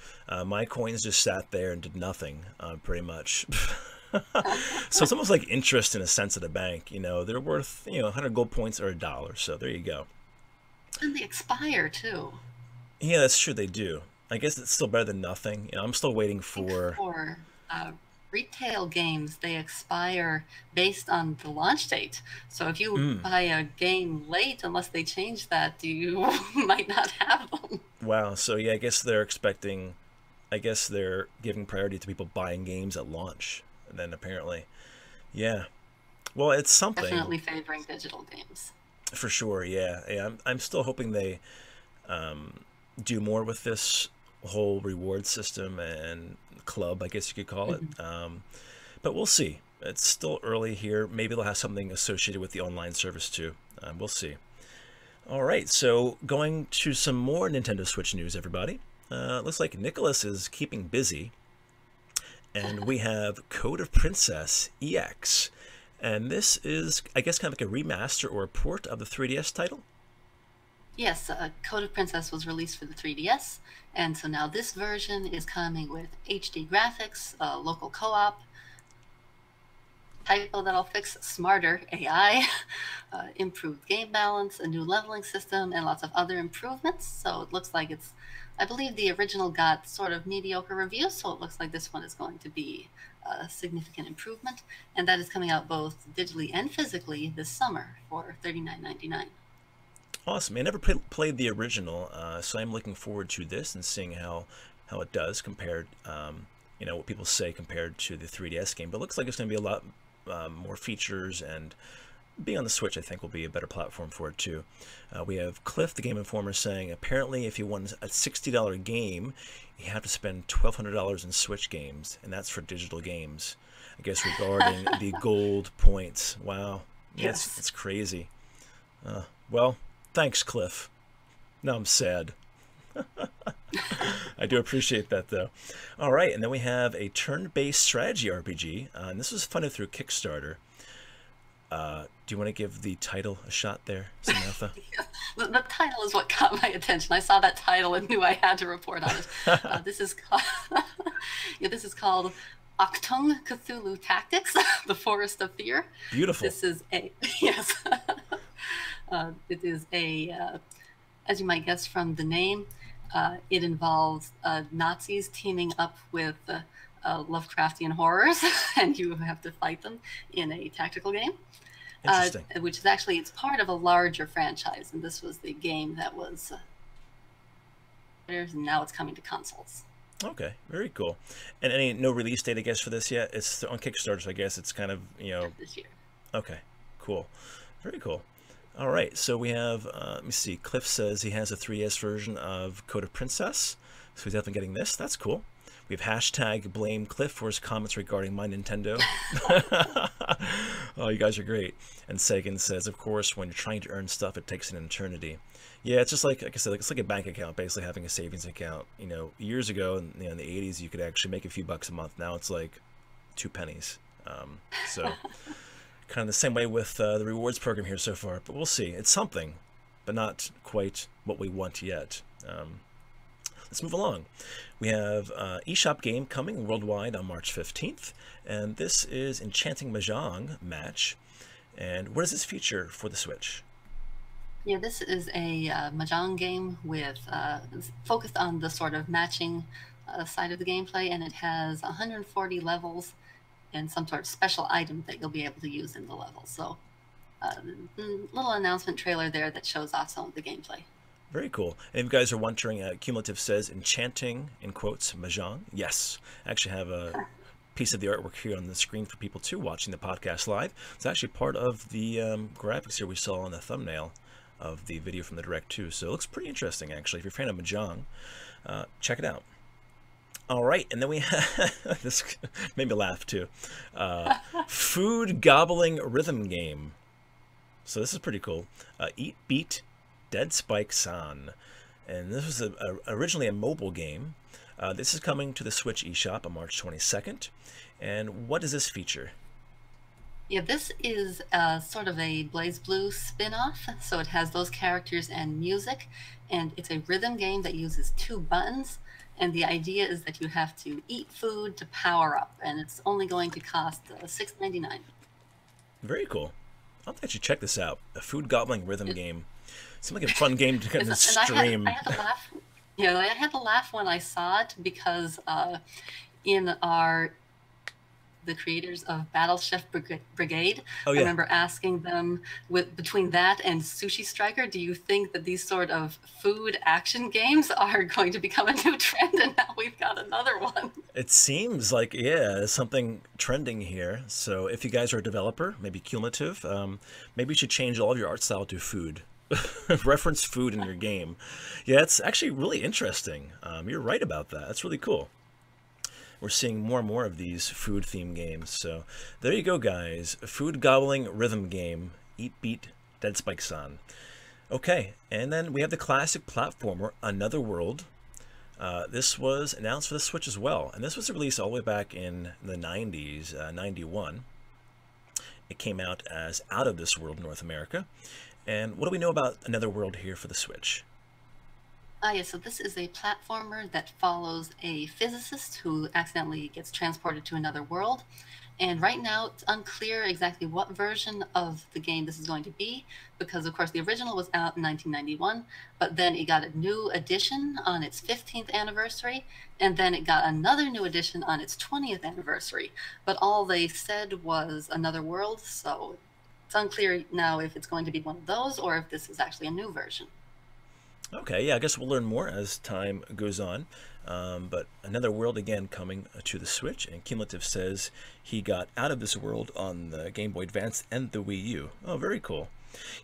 Speaker 1: My coins just sat there and did nothing, pretty much. So it's almost like interest in a sense at a bank. They're worth 100 gold points or $1. So there you go.
Speaker 2: And they expire too.
Speaker 1: Yeah, that's true. They do. I guess it's still better than nothing. I'm still waiting for
Speaker 2: retail games. They expire based on the launch date. So if you buy a game late, unless they change that, you might not have them.
Speaker 1: Wow. So yeah, I guess they're giving priority to people buying games at launch. And then apparently, yeah. Well, it's something.
Speaker 2: Definitely favoring digital games.
Speaker 1: For sure, yeah. I'm still hoping they do more with this whole reward system and club, I guess you could call it. But we'll see. It's still early here. Maybe they'll have something associated with the online service too. We'll see. All right, so going to some more Nintendo Switch news, everybody. Looks like Nicholas is keeping busy. And we have Code of Princess EX. And this is, I guess, kind of like a remaster or a port of the 3DS title?
Speaker 2: Yes, Code of Princess was released for the 3DS, and so now this version is coming with HD graphics, local co-op, typo that'll fix, smarter AI, improved game balance, a new leveling system, and lots of other improvements. So it looks like it's, I believe the original got sort of mediocre reviews, so it looks like this one is going to be a significant improvement. And that is coming out both digitally and physically this summer for $39.99.
Speaker 1: Awesome. I never played the original, so I'm looking forward to this and seeing how it does compared, you know, what people say compared to the 3DS game. But it looks like it's going to be a lot more features, and being on the Switch, I think, will be a better platform for it too. We have Cliff, the TheGameNFormer, saying apparently if you want a $60 game, you have to spend $1,200 in Switch games, and that's for digital games. I guess regarding the gold points. Wow.
Speaker 2: Yes.
Speaker 1: It's crazy. Well, thanks, Cliff. Now I'm sad. I do appreciate that, though. All right, and then we have a turn-based strategy RPG, and this was funded through Kickstarter. Do you want to give the title a shot there, Samantha?
Speaker 2: The title is what caught my attention. I saw that title and knew I had to report on it. This is called, this is called Octung Cthulhu Tactics: The Forest of Fear.
Speaker 1: Beautiful.
Speaker 2: This is a yes. It is a, as you might guess from the name, it involves Nazis teaming up with Lovecraftian horrors, and you have to fight them in a tactical game.
Speaker 1: Interesting.
Speaker 2: Which is actually, it's part of a larger franchise, and this was the game that was, and now it's coming to consoles.
Speaker 1: Okay, very cool. And no release date, I guess, for this yet? It's on Kickstarter, so I guess it's kind of, you know...
Speaker 2: This year.
Speaker 1: Okay, cool. Very cool. All right, so we have, let me see, Cliff says he has a 3DS version of Code of Princess, so he's definitely getting this. That's cool. We have hashtag blame Cliff for his comments regarding my Nintendo. Oh, you guys are great. And Sagan says, of course, when you're trying to earn stuff, it takes an eternity. Yeah, it's just like I said, it's like a bank account, basically having a savings account. You know, years ago, in the 80s, you could actually make a few bucks a month. Now it's like 2 pennies. So kind of the same way with the rewards program here so far. But we'll see. It's something, but not quite what we want yet. Let's move along. We have eShop game coming worldwide on March 15th, and this is Enchanting Mahjong Match. And what is this feature for the Switch?
Speaker 2: Yeah, this is a Mahjong game with focused on the sort of matching side of the gameplay, and it has 140 levels and some sort of special item that you'll be able to use in the level. So, little announcement trailer there that shows off some of the gameplay.
Speaker 1: Very cool. And if you guys are wondering, Cumulative says enchanting, in quotes, Mahjong. Yes, I actually have a piece of the artwork here on the screen for people too watching the podcast live. It's actually part of the graphics here we saw on the thumbnail of the video from the Direct too. So it looks pretty interesting, actually. If you're a fan of Mahjong, check it out. All right, and then we have, this made me laugh too, food gobbling rhythm game. So this is pretty cool. Eat, Beat, Dead Spike San. And this was originally a mobile game. This is coming to the Switch eShop on March 22nd. And what does this feature?
Speaker 2: Yeah, this is sort of a Blaze Blue spin-off. So it has those characters and music, and it's a rhythm game that uses 2 buttons. And the idea is that you have to eat food to power up, and it's only going to cost $6.99.
Speaker 1: Very cool. I'll actually check this out. A food gobbling rhythm game. Seems like a fun game to kind of stream.
Speaker 2: I had to laugh. Yeah, I had to laugh when I saw it because in the creators of Battle Chef Brigade,
Speaker 1: oh, yeah.
Speaker 2: I remember asking them, between that and Sushi Striker, do you think that these sort of food action games are going to become a new trend? And now we've got another one.
Speaker 1: It seems like, yeah, there's something trending here. So if you guys are a developer, maybe Cumulative, maybe you should change all of your art style to food. Reference food in your game. Yeah, it's actually really interesting. You're right about that. That's really cool. We're seeing more and more of these food themed games. So there you go, guys. A food gobbling rhythm game. Eat, Beat, Dead Spike San. Okay, and then we have the classic platformer Another World. This was announced for the Switch as well, and this was released all the way back in the 90s, 91. It came out as Out of This World North America, And what do we know about Another World here for the Switch?
Speaker 2: Yeah, so this is a platformer that follows a physicist who accidentally gets transported to another world. And right now, it's unclear exactly what version of the game this is going to be, because, of course, the original was out in 1991, but then it got a new edition on its 15th anniversary, and then it got another new edition on its 20th anniversary. But all they said was Another World, so it's unclear now if it's going to be one of those or if this is actually a new version.
Speaker 1: Okay, yeah, I guess we'll learn more as time goes on. But Another World again coming to the Switch, and Cumulative says he got out of this world on the Game Boy Advance and the Wii U. Oh, very cool.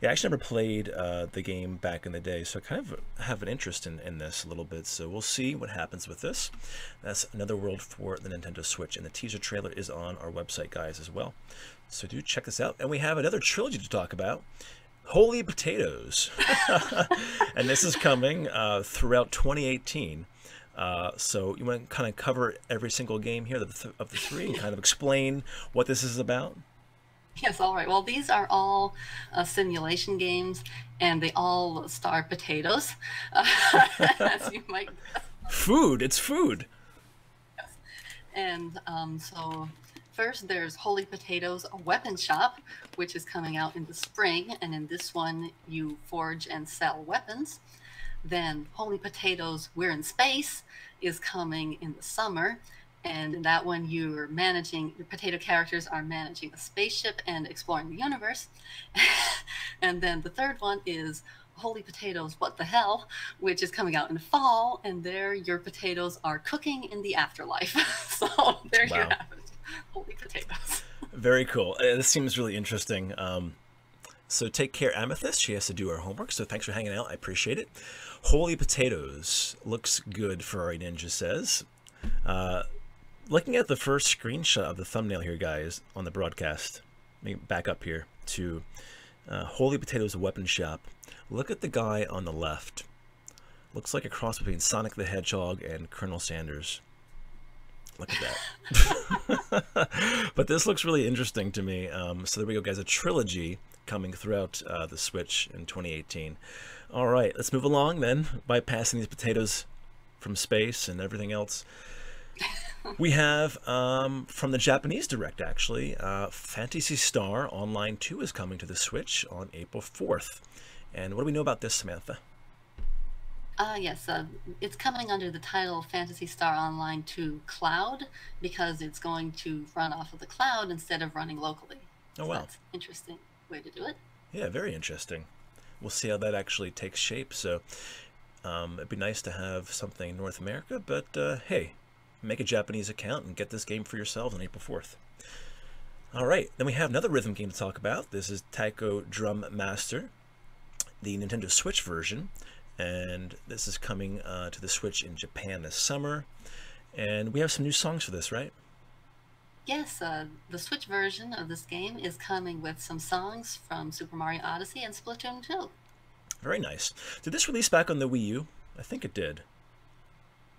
Speaker 1: Yeah, I actually never played the game back in the day, so I kind of have an interest in this a little bit. So we'll see what happens with this. That's Another World for the Nintendo Switch, and the teaser trailer is on our website, guys, as well. So do check this out. And we have another trilogy to talk about. Holy Potatoes. And this is coming throughout 2018. So you want to kind of cover every single game here of the three and kind of explain what this is about?
Speaker 2: Yes, all right. Well, these are all simulation games, and they all star potatoes, as you might guess.
Speaker 1: Food. It's food.
Speaker 2: Yes. And so first there's Holy Potatoes, a weapon shop, which is coming out in the spring, and in this one you forge and sell weapons. Then Holy Potatoes, We're in Space is coming in the summer, and in that one your potato characters are managing a spaceship and exploring the universe. And then the third one is Holy Potatoes, What the Hell, which is coming out in the fall, and there your potatoes are cooking in the afterlife. So there you have it. Holy Potatoes.
Speaker 1: Very cool. This seems really interesting. So take care, Amethyst. She has to do her homework, so thanks for hanging out. I appreciate it. Holy Potatoes looks good, Ferrari Ninja says. Looking at the first screenshot of the thumbnail here, guys, on the broadcast. Let me back up here to Holy Potatoes Weapon Shop. Look at the guy on the left. Looks like a cross between Sonic the Hedgehog and Colonel Sanders. Look at that. But this looks really interesting to me. So there we go, guys. A trilogy coming throughout the Switch in 2018. All right, let's move along then, bypassing these potatoes from space and everything else. We have, from the Japanese Direct, actually, Phantasy Star Online 2 is coming to the Switch on April 4th. And what do we know about this, Samantha?
Speaker 2: Yes, it's coming under the title Phantasy Star Online 2 Cloud, because it's going to run off of the cloud instead of running locally.
Speaker 1: Oh, wow.
Speaker 2: That's an interesting way to do it.
Speaker 1: Yeah, very interesting. We'll see how that actually takes shape. So it'd be nice to have something in North America, but hey, make a Japanese account and get this game for yourselves on April 4th. All right, then we have another rhythm game to talk about. This is Taiko Drum Master, the Nintendo Switch version, and this is coming to the Switch in Japan this summer. And we have some new songs for this, right?
Speaker 2: Yes, the Switch version of this game is coming with some songs from Super Mario Odyssey and Splatoon 2.
Speaker 1: Very nice. Did this release back on the Wii U? I think it did.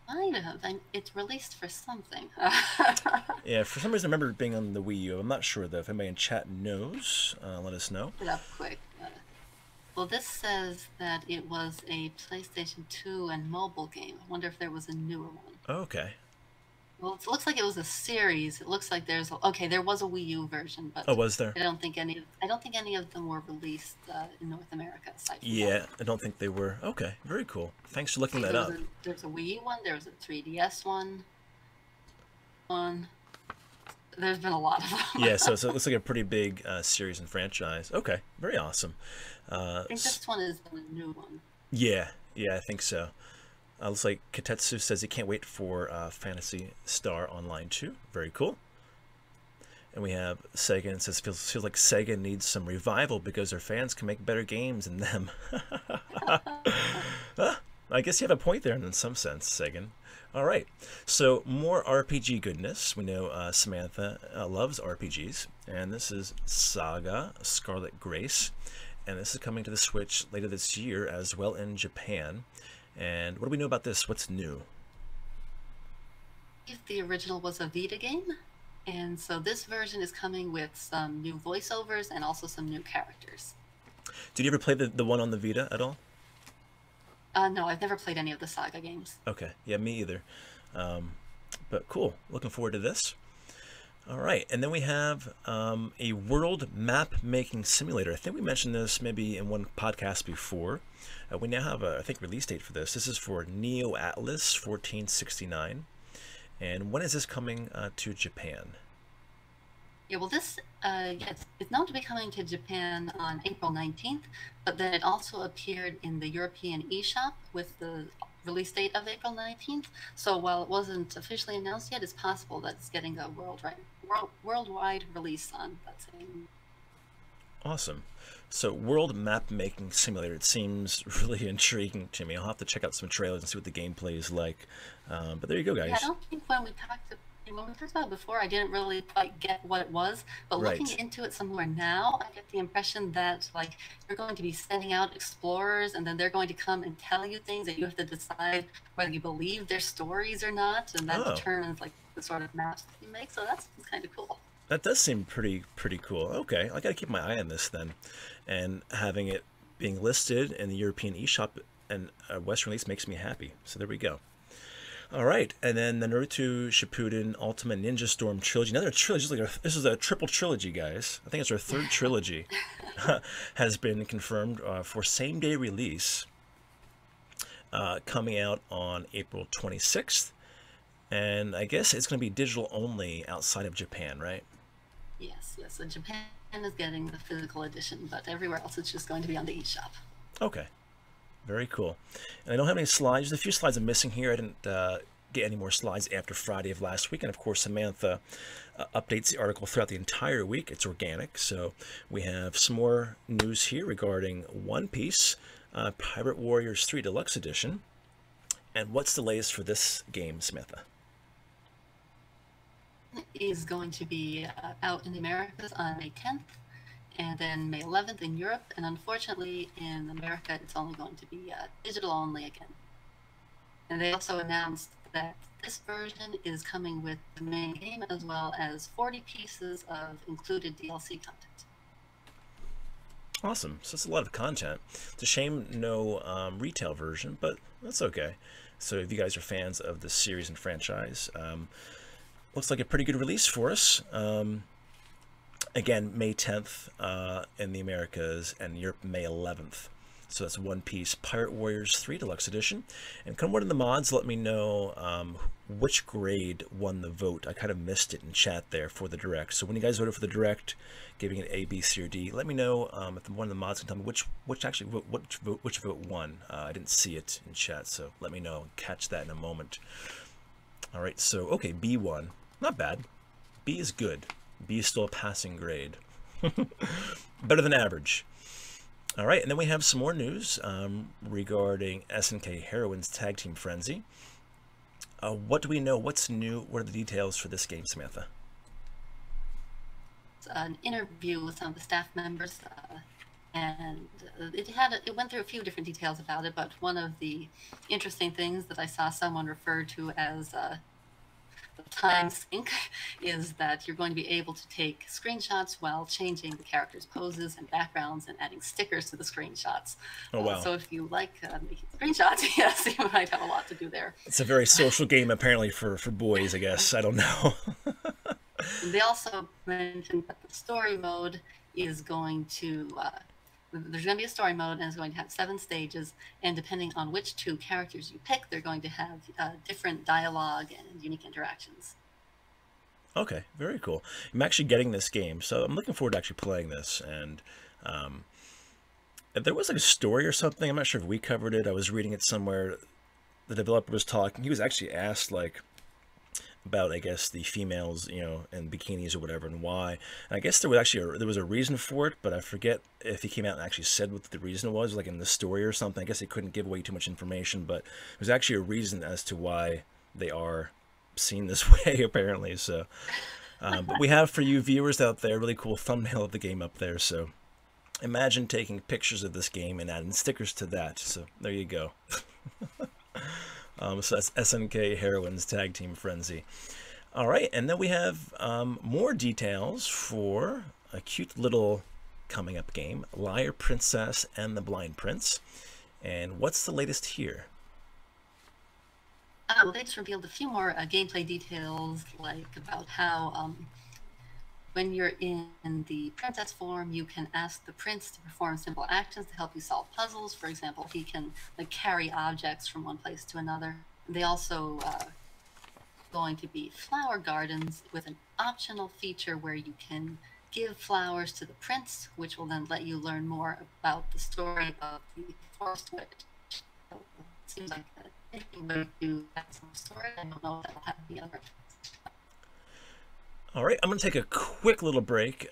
Speaker 2: Kind of. It's released for something.
Speaker 1: Yeah, for some reason I remember it being on the Wii U. I'm not sure, though. If anybody in chat knows, let us know.
Speaker 2: Look it up quick. Well, this says that it was a PlayStation 2 and mobile game. I wonder if there was a newer one.
Speaker 1: Okay.
Speaker 2: Well, it looks like it was a series. It looks like there was a Wii U version, but
Speaker 1: was there?
Speaker 2: I don't think any of them were released in North America.
Speaker 1: Yeah, I don't think they were. Okay, very cool. Thanks for looking that up.
Speaker 2: There's a Wii U one. There was a 3DS one. There's been a lot of them.
Speaker 1: Yeah, so it looks like a pretty big series and franchise. Okay, very awesome.
Speaker 2: I think this one is a new one.
Speaker 1: Yeah, I think so. Looks like Katetsu says he can't wait for Phantasy Star Online 2. Very cool. And we have Sega, and says feels like Sega needs some revival because their fans can make better games than them. I guess you have a point there in some sense, Sega. All right, so more RPG goodness. We know Samantha loves RPGs, and this is Saga Scarlet Grace, and this is coming to the Switch later this year as well in Japan. And what do we know about this? What's new?
Speaker 2: If the original was a Vita game, and so this version is coming with some new voiceovers and also some new characters.
Speaker 1: Did you ever play the one on the Vita at all?
Speaker 2: No, I've never played any of the Saga games.
Speaker 1: Okay, yeah, me either. But cool. Looking forward to this. All right, and then we have a world map making simulator. I think we mentioned this maybe in one podcast before. We now have a, I think, release date for this. This is for Neo Atlas 1469. And when is this coming to Japan?
Speaker 2: Yeah, well, this it's known to be coming to Japan on April 19th, but then it also appeared in the European eShop with the release date of April 19th. So while it wasn't officially announced yet, it's possible that it's getting a worldwide release on that same.
Speaker 1: Awesome. So World Map Making Simulator, it seems really intriguing to me. I'll have to check out some trailers and see what the gameplay is like. But there you go, guys.
Speaker 2: Yeah, I don't think when we talked about it before, I didn't really quite get what it was. But
Speaker 1: Right.
Speaker 2: looking into it some more now, I get the impression that like you're going to be sending out explorers, and then they're going to come and tell you things, and you have to decide whether you believe their stories or not, and that
Speaker 1: Oh.
Speaker 2: determines like the sort of maps that you make. So that's kind of cool.
Speaker 1: That does seem pretty cool. Okay, I gotta keep my eye on this then. And having it being listed in the European eShop and Western release makes me happy. So there we go. All right, and then the Naruto Shippuden Ultimate Ninja Storm trilogy. Another trilogy. This is a triple trilogy, guys. I think it's our third trilogy. Has been confirmed for same-day release, coming out on April 26th. And I guess it's going to be digital only outside of Japan, right?
Speaker 2: Yes, yes. So Japan is getting the physical edition, but everywhere else it's just going to be on the eShop.
Speaker 1: Okay. Very cool. And I don't have any slides. There's a few slides I'm missing here. I didn't get any more slides after Friday of last week. And of course, Samantha updates the article throughout the entire week. It's organic. So we have some more news here regarding One Piece, Pirate Warriors 3 Deluxe Edition. And what's the latest for this game, Samantha?
Speaker 2: Is going to be out in the Americas on May 10th, and then May 11th in Europe. And unfortunately, in America, it's only going to be digital only again. And they also announced that this version is coming with the main game as well as 40 pieces of included DLC content.
Speaker 1: Awesome. So it's a lot of content. It's a shame no retail version, but that's okay. So if you guys are fans of the series and franchise, looks like a pretty good release for us. Again, May 10th in the Americas, and Europe May 11th. So that's One Piece Pirate Warriors 3 Deluxe Edition. And come one of the mods, let me know which grade won the vote. I kind of missed it in chat there for the Direct. So when you guys voted for the Direct, giving it A, B, C, or D, let me know if one of the mods can tell me which vote won. I didn't see it in chat, so let me know. Catch that in a moment. All right, so okay, B won. Not bad. B is good. B is still a passing grade. Better than average. All right, and then we have some more news regarding SNK Heroines Tag Team Frenzy. What do we know? What's new? What are the details for this game, Samantha?
Speaker 2: It's an interview with some of the staff members, and it went through a few different details about it. But one of the interesting things that I saw someone refer to as the time sync is that you're going to be able to take screenshots while changing the characters' poses and backgrounds and adding stickers to the screenshots.
Speaker 1: Oh, wow.
Speaker 2: So if you like making screenshots, yes, you might have a lot to do there. It's
Speaker 1: a very social game, apparently, for boys, I guess. I don't know.
Speaker 2: They also mentioned that the story mode is going to there's going to be a story mode, and it's going to have 7 stages, and depending on which 2 characters you pick, they're going to have different dialogue and unique interactions.
Speaker 1: Okay, very cool. I'm actually getting this game, so I'm looking forward to actually playing this. And there was like a story or something. I'm not sure if we covered it. I was reading it somewhere. The developer was talking. He was actually asked like about, I guess, the females, you know, and bikinis or whatever, and why. And I guess there was actually there was a reason for it, but I forget if he came out and actually said what the reason was, like in the story or something. I guess he couldn't give away too much information, but there's actually a reason as to why they are seen this way, apparently. So, but we have for you viewers out there a really cool thumbnail of the game up there. So imagine taking pictures of this game and adding stickers to that. So there you go. So that's SNK Heroines Tag Team Frenzy. All right, and then we have more details for a cute little coming up game, Liar Princess and the Blind Prince. And what's the latest here?
Speaker 2: Well, they just revealed a few more gameplay details, like about how when you're in the princess form, you can ask the prince to perform simple actions to help you solve puzzles. For example, he can carry objects from one place to another. They also going to be flower gardens with an optional feature where you can give flowers to the prince, which will then let you learn more about the story of the forest witch. So it seems like an interesting way to add some story. I don't know if that'll have the other.
Speaker 1: All right, I'm going to take a quick little break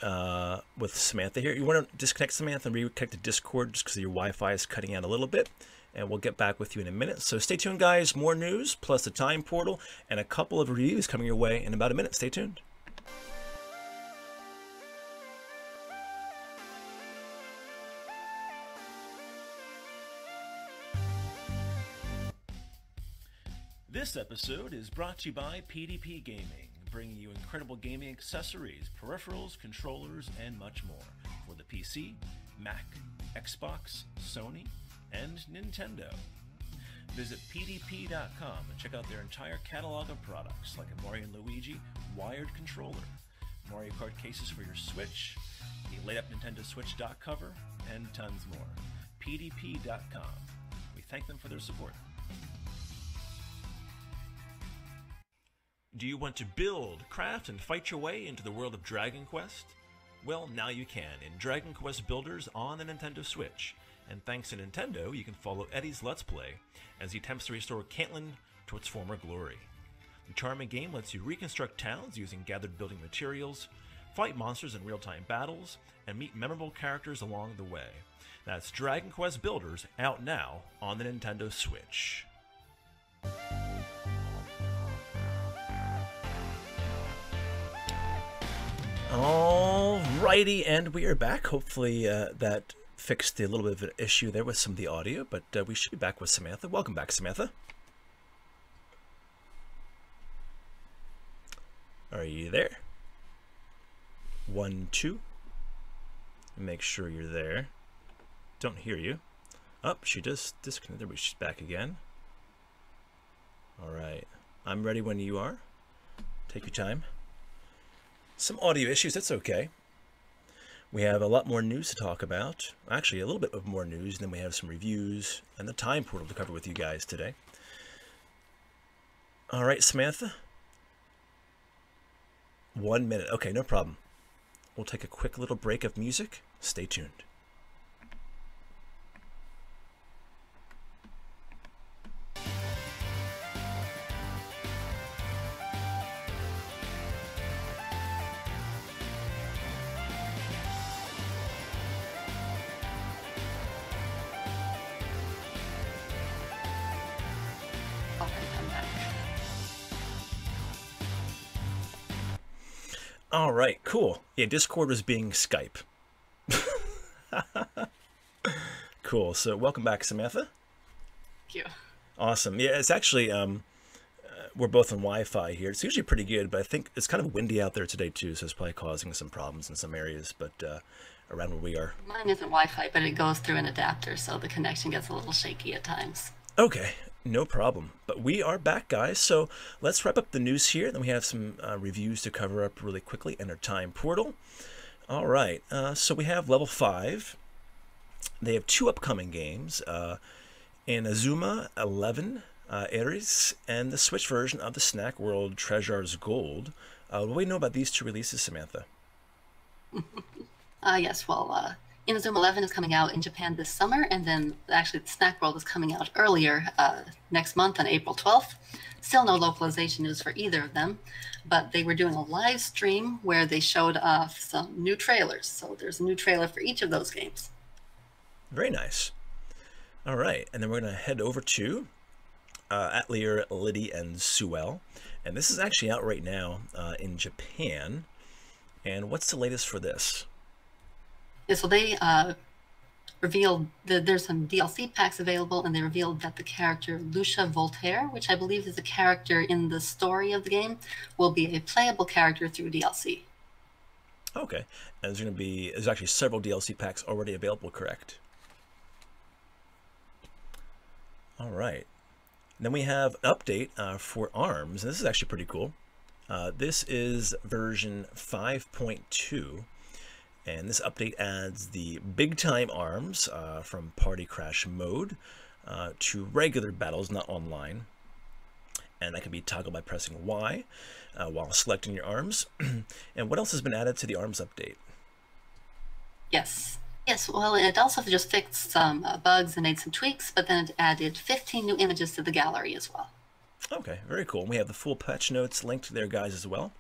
Speaker 1: with Samantha here. You want to disconnect Samantha and reconnect to Discord just because your Wi-Fi is cutting out a little bit. And we'll get back with you in a minute. So stay tuned, guys. More news, plus the time portal, and a couple of reviews coming your way in about a minute. Stay tuned. This episode is brought to you by PDP Gaming, bringing you incredible gaming accessories, peripherals, controllers, and much more for the PC, Mac, Xbox, Sony, and Nintendo. Visit pdp.com and check out their entire catalog of products like a Mario & Luigi wired controller, Mario Kart cases for your Switch, the laid-up Nintendo Switch dock cover, and tons more. pdp.com. We thank them for their support. Do you want to build, craft, and fight your way into the world of Dragon Quest? Well, now you can in Dragon Quest Builders on the Nintendo Switch. And thanks to Nintendo, you can follow Eddy's Let's Play as he attempts to restore Caitlin to its former glory. The charming game lets you reconstruct towns using gathered building materials, fight monsters in real-time battles, and meet memorable characters along the way. That's Dragon Quest Builders, out now on the Nintendo Switch. Alrighty, and we are back. Hopefully that fixed a little bit of an issue there with some of the audio, but we should be back with Samantha. Welcome back, Samantha. Are you there? 1, 2. Make sure you're there. Don't hear you. Oh, she just disconnected. She's back again. Alright. I'm ready when you are. Take your time. Some audio issues, that's okay. We have a lot more news to talk about. Actually, a little bit of more news, and then we have some reviews and the time portal to cover with you guys today. All right, Samantha. 1 minute. Okay, no problem. We'll take a quick little break of music. Stay tuned. All right, cool. Yeah, Discord was being Skype. Cool. So welcome back, Samantha.
Speaker 2: Thank you.
Speaker 1: Awesome. Yeah, it's actually, we're both on Wi-Fi here. It's usually pretty good, but I think it's kind of windy out there today too, so it's probably causing some problems in some areas, but around where we are.
Speaker 2: Mine isn't Wi-Fi, but it goes through an adapter, so the connection gets a little shaky at times.
Speaker 1: Okay, no problem. But we are back, guys, so let's wrap up the news here. Then we have some reviews to cover up really quickly and our time portal. All right, so we have level 5. They have 2 upcoming games, Inazuma 11, Ares, and the Switch version of the Snack World Treasures Gold. What do we know about these 2 releases, Samantha?
Speaker 2: Yes, well, Inazuma 11 is coming out in Japan this summer, and then actually the Snack World is coming out earlier next month on April 12th. Still no localization news for either of them, but they were doing a live stream where they showed off some new trailers. So there's a new trailer for each of those games.
Speaker 1: Very nice. All right, and then we're going to head over to Atelier, Liddy, and Sewell. And this is actually out right now in Japan. And what's the latest for this?
Speaker 2: Yeah, so they revealed that there's some DLC packs available, and they revealed that the character Lucia Voltaire, which I believe is a character in the story of the game, will be a playable character through DLC.
Speaker 1: Okay, and there's actually several DLC packs already available, correct? All right. Then we have an update for ARMS, and this is actually pretty cool. This is version 5.2, and this update adds the big time ARMS from Party Crash mode to regular battles, not online. And that can be toggled by pressing Y while selecting your ARMS. And what else has been added to the ARMS update?
Speaker 2: Yes. Yes, well, it also just fixed some bugs and made some tweaks, but then it added 15 new images to the gallery as well.
Speaker 1: Okay, very cool. We have the full patch notes linked there, guys, as well.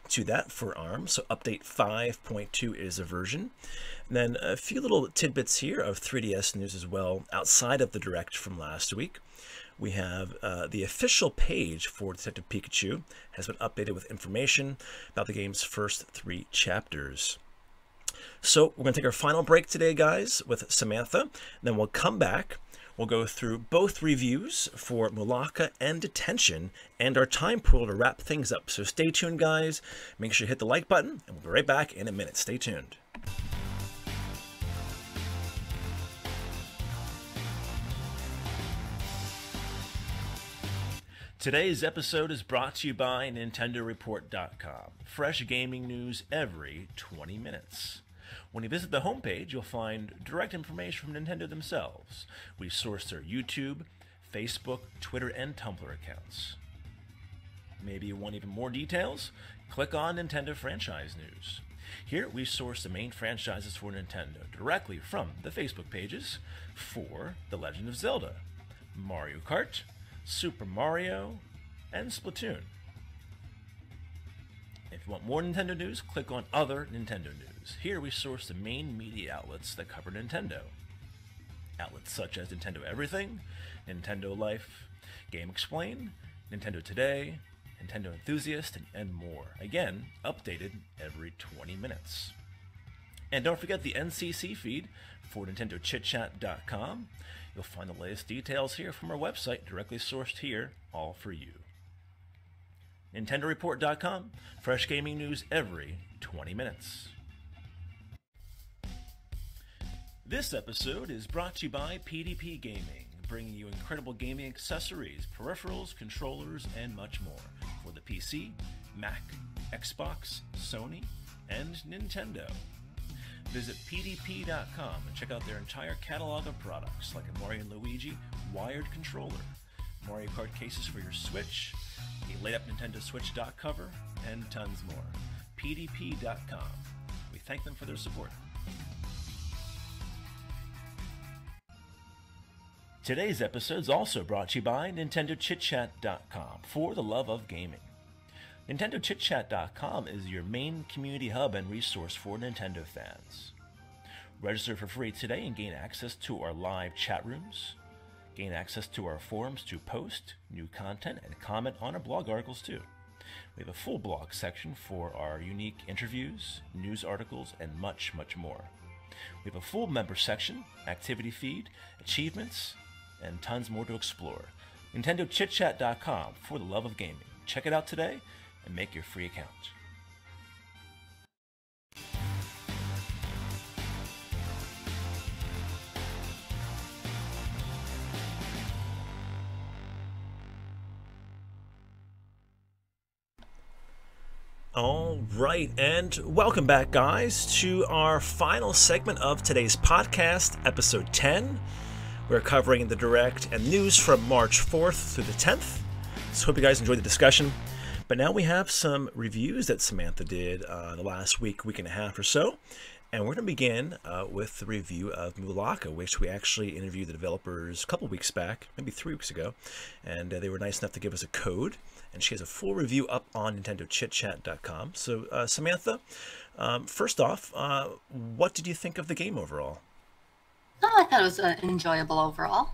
Speaker 1: To that for ARMS. So update 5.2 is a version. And then a few little tidbits here of 3DS news as well, outside of the Direct from last week. We have the official page for Detective Pikachu has been updated with information about the game's first 3 chapters. So we're going to take our final break today, guys, with Samantha. Then we'll come back. We'll go through both reviews for Mulaka and Detention and our time pool to wrap things up. So stay tuned, guys. Make sure you hit the like button, and we'll be right back in a minute. Stay tuned. Today's episode is brought to you by NintendoReport.com. Fresh gaming news every 20 minutes. When you visit the homepage, you'll find direct information from Nintendo themselves. We source their YouTube, Facebook, Twitter, and Tumblr accounts. Maybe you want even more details? Click on Nintendo Franchise News. Here we source the main franchises for Nintendo directly from the Facebook pages for The Legend of Zelda, Mario Kart, Super Mario, and Splatoon. If you want more Nintendo news, click on Other Nintendo News. Here we source the main media outlets that cover Nintendo. Outlets such as Nintendo Everything, Nintendo Life, Game Explain, Nintendo Today, Nintendo Enthusiast, and more. Again, updated every 20 minutes. And don't forget the NCC feed for NintendoChitChat.com. You'll find the latest details here from our website, directly sourced here, all for you. NintendoReport.com, fresh gaming news every 20 minutes. This episode is brought to you by PDP Gaming, bringing you incredible gaming accessories, peripherals, controllers, and much more for the PC, Mac, Xbox, Sony, and Nintendo. Visit pdp.com and check out their entire catalog of products like a Mario & Luigi wired controller, Mario Kart cases for your Switch, a laid-up Nintendo Switch dock cover, and tons more. pdp.com. We thank them for their support. Today's episode is also brought to you by NintendoChitChat.com, for the love of gaming. NintendoChitChat.com is your main community hub and resource for Nintendo fans. Register for free today and gain access to our live chat rooms. Gain access to our forums to post new content and comment on our blog articles too. We have a full blog section for our unique interviews, news articles, and much, much more. We have a full member section, activity feed, achievements, and tons more to explore. NintendoChitChat.com, for the love of gaming. Check it out today and make your free account. All right, and welcome back, guys, to our final segment of today's podcast, episode 10. We're covering the Direct and news from March 4th through the 10th. So hope you guys enjoyed the discussion. But now we have some reviews that Samantha did the last week and a half or so. And we're going to begin with the review of Mulaka, which we actually interviewed the developers a couple weeks back, maybe 3 weeks ago. And they were nice enough to give us a code. And she has a full review up on NintendoChitChat.com. So Samantha, first off, what did you think of the game overall?
Speaker 2: Oh, I thought it was enjoyable overall.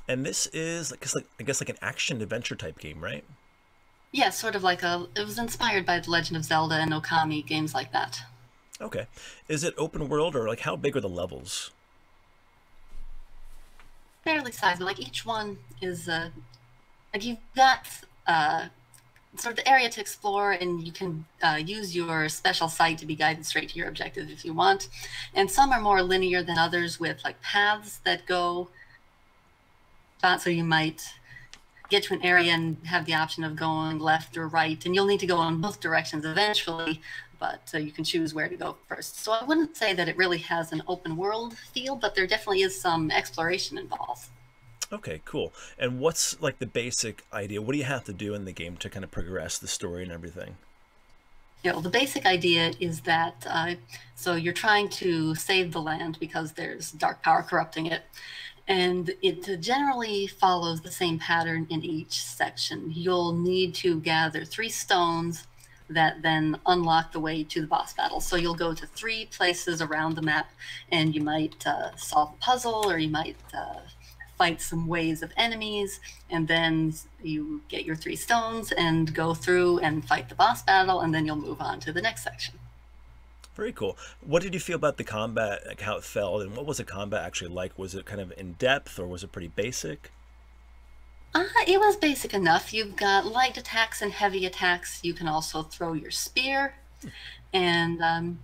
Speaker 1: And this is, I guess, like an action-adventure type game, right?
Speaker 2: Yeah, sort of like it was inspired by The Legend of Zelda and Okami, games like that.
Speaker 1: Okay. Is it open world, or like how big are the levels?
Speaker 2: Fairly sizable. Like each one is, like you've got sort of the area to explore, and you can use your special sight to be guided straight to your objective if you want. And some are more linear than others, with like paths that go. So you might get to an area and have the option of going left or right, and you'll need to go in both directions eventually, but you can choose where to go first. So I wouldn't say that it really has an open world feel, but there definitely is some exploration involved.
Speaker 1: Okay, cool. And what's like the basic idea? What do you have to do in the game to kind of progress the story and everything?
Speaker 2: The basic idea is that so you're trying to save the land because there's dark power corrupting it. And it generally follows the same pattern in each section. You'll need to gather 3 stones that then unlock the way to the boss battle. So you'll go to 3 places around the map, and you might solve a puzzle, or you might fight some waves of enemies, and then you get your 3 stones and go through and fight the boss battle, and then you'll move on to the next section.
Speaker 1: Very cool. What did you feel about the combat, like how it felt, and what was the combat actually like? Was it kind of in depth, or was it pretty basic?
Speaker 2: It was basic enough. You've got light attacks and heavy attacks. You can also throw your spear, and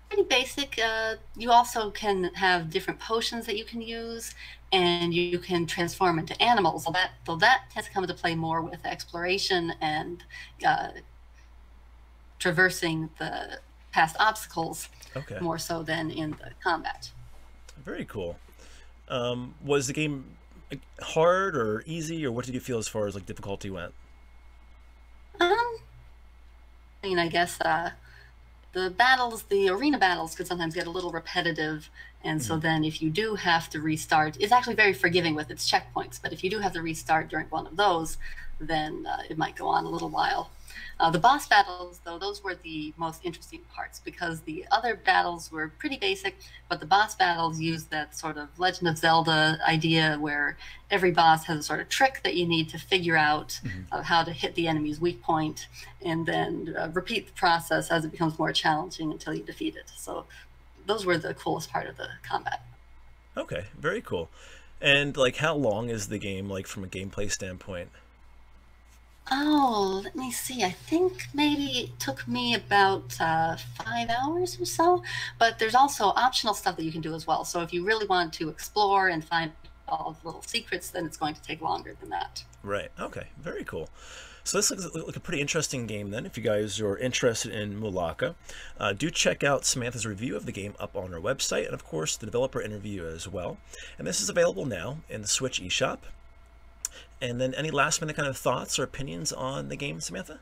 Speaker 2: pretty basic. You also can have different potions that you can use, and you can transform into animals. Though that tends to come into play more with exploration and traversing the past obstacles,
Speaker 1: Okay.
Speaker 2: more so than in the combat.
Speaker 1: Very cool. Was the game like, hard or easy, or what did you feel as far as like difficulty went?
Speaker 2: Um, I guess the arena battles could sometimes get a little repetitive, and so then if you do have to restart, it's actually very forgiving with its checkpoints, but if you do have to restart during one of those, then it might go on a little while. The boss battles, though, those were the most interesting parts, because the other battles were pretty basic, but the boss battles used that sort of Legend of Zelda idea where every boss has a sort of trick that you need to figure out how to hit the enemy's weak point, and then repeat the process as it becomes more challenging until you defeat it. So those were the coolest part of the combat.
Speaker 1: Okay, very cool. And like, how long is the game, like from a gameplay standpoint?
Speaker 2: Oh, let me see. I think maybe it took me about 5 hours or so, but there's also optional stuff that you can do as well. So if you really want to explore and find all the little secrets, then it's going to take longer than that.
Speaker 1: Right. Okay. Very cool. So this looks like a pretty interesting game then. If you guys are interested in Mulaka, do check out Samantha's review of the game up on her website, and of course the developer interview as well. And this is available now in the Switch eShop. And then any last minute kind of thoughts or opinions on the game, Samantha?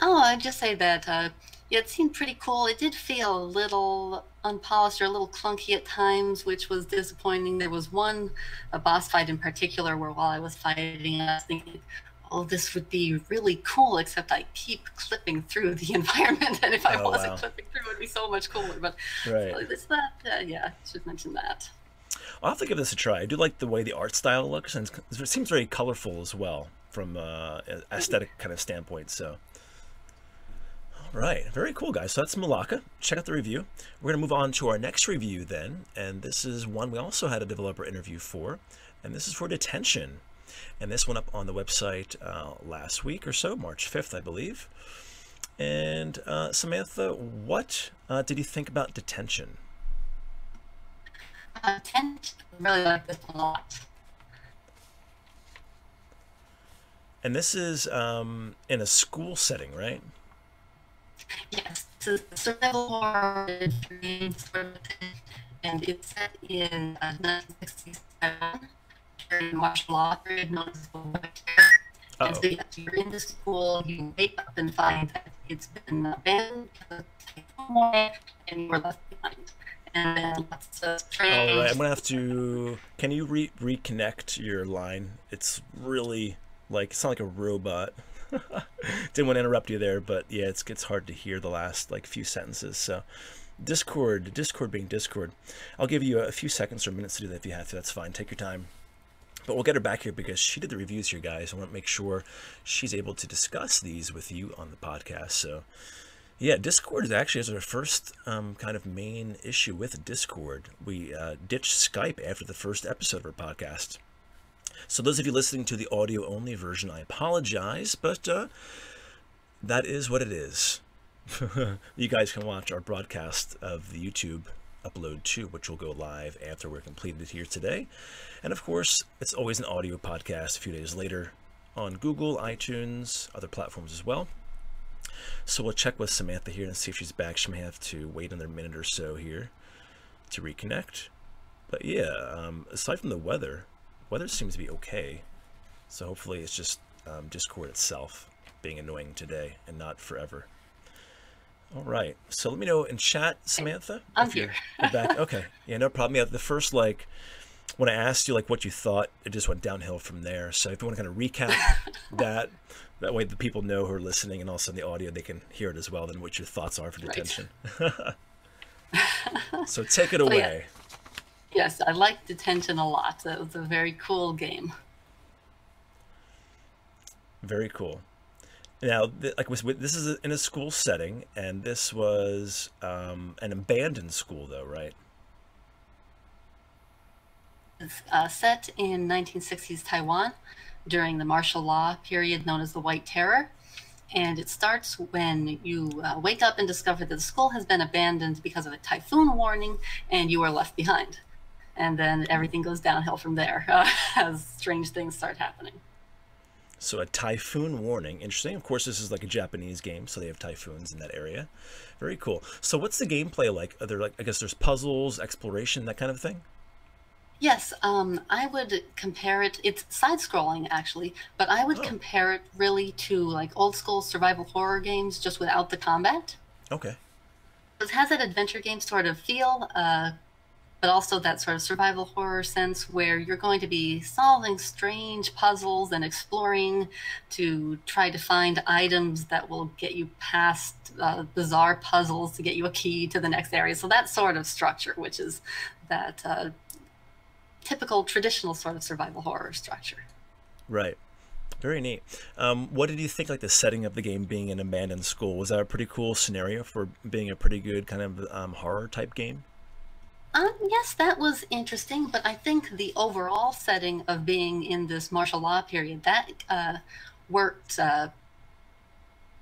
Speaker 2: Oh, I'd just say that yeah, it seemed pretty cool. It did feel a little unpolished or a little clunky at times, which was disappointing. There was a boss fight in particular, where while I was fighting, I was thinking, oh, this would be really cool, except I keep clipping through the environment, and if I wasn't clipping through, it would be so much cooler. But
Speaker 1: right.
Speaker 2: It's not, yeah, I should mention that.
Speaker 1: I'll have to give this a try. I do like the way the art style looks, and it seems very colorful as well from an aesthetic kind of standpoint. So, all right, very cool, guys. So that's Mulaka. Check out the review. We're going to move on to our next review then, and this is one we also had a developer interview for, and this is for Detention. And this went up on the website last week or so, March 5th, I believe. And Samantha, what did you think about Detention?
Speaker 2: I tend to really like this a lot.
Speaker 1: And this is in a school setting, right?
Speaker 2: Yes, this is a survival horror dream sort of thing, and it's set in 1967 during martial law period known as the White Terror. And so yes, you're in the school, you wake up and find that it's been abandoned because it's morning, and you were left behind. And then lots of strange...
Speaker 1: All right, I'm going to have to... Can you reconnect your line? It's really, like, it's not like a robot. Didn't want to interrupt you there, but yeah, it gets hard to hear the last, like, few sentences. So, Discord being Discord. I'll give you a few seconds or minutes to do that if you have to. That's fine. Take your time. But we'll get her back here because she did the reviews here, guys. I want to make sure she's able to discuss these with you on the podcast. So... yeah, Discord is actually our first kind of main issue with Discord. We ditched Skype after the first episode of our podcast. So those of you listening to the audio-only version, I apologize, but that is what it is. You guys can watch our broadcast of the YouTube upload too, which will go live after we're completed here today. And of course, it's always an audio podcast a few days later on Google, iTunes, other platforms as well. So we'll check with Samantha here and see if she's back. She may have to wait another minute or so here to reconnect. But yeah, aside from the weather seems to be okay. So hopefully it's just Discord itself being annoying today and not forever. All right, so let me know in chat, Samantha.
Speaker 2: I'm here.
Speaker 1: You're back. Okay, yeah, no problem. Yeah, the first, like, when I asked you, like, what you thought, it just went downhill from there. So if you want to kind of recap that way the people know who are listening, and also in the audio, they can hear it as well, then what your thoughts are for detention. Right. So take it away.
Speaker 2: Yeah. Yes, I liked Detention a lot. It was a very cool game.
Speaker 1: Very cool. Now, this is in a school setting, and this was an abandoned school, though, right?
Speaker 2: It's set in 1960s Taiwan during the martial law period known as the White Terror. And it starts when you wake up and discover that the school has been abandoned because of a typhoon warning, and you are left behind. And then everything goes downhill from there as strange things start happening.
Speaker 1: So a typhoon warning. Interesting. Of course, this is like a Japanese game, so they have typhoons in that area. Very cool. So what's the gameplay like? Are there, like, I guess there's puzzles, exploration, that kind of thing?
Speaker 2: Yes, I would compare it. It's side-scrolling, actually, but I would compare it really to like old-school survival horror games, just without the combat.
Speaker 1: Okay.
Speaker 2: It has that adventure game sort of feel, but also that sort of survival horror sense where you're going to be solving strange puzzles and exploring to try to find items that will get you past bizarre puzzles to get you a key to the next area. So that sort of structure, which is that typical traditional sort of survival horror structure.
Speaker 1: Right. Very neat. What did you think, like, the setting of the game being an abandoned school? Was that a pretty cool scenario for being a pretty good kind of horror type game?
Speaker 2: Yes, that was interesting, but I think the overall setting of being in this martial law period, that worked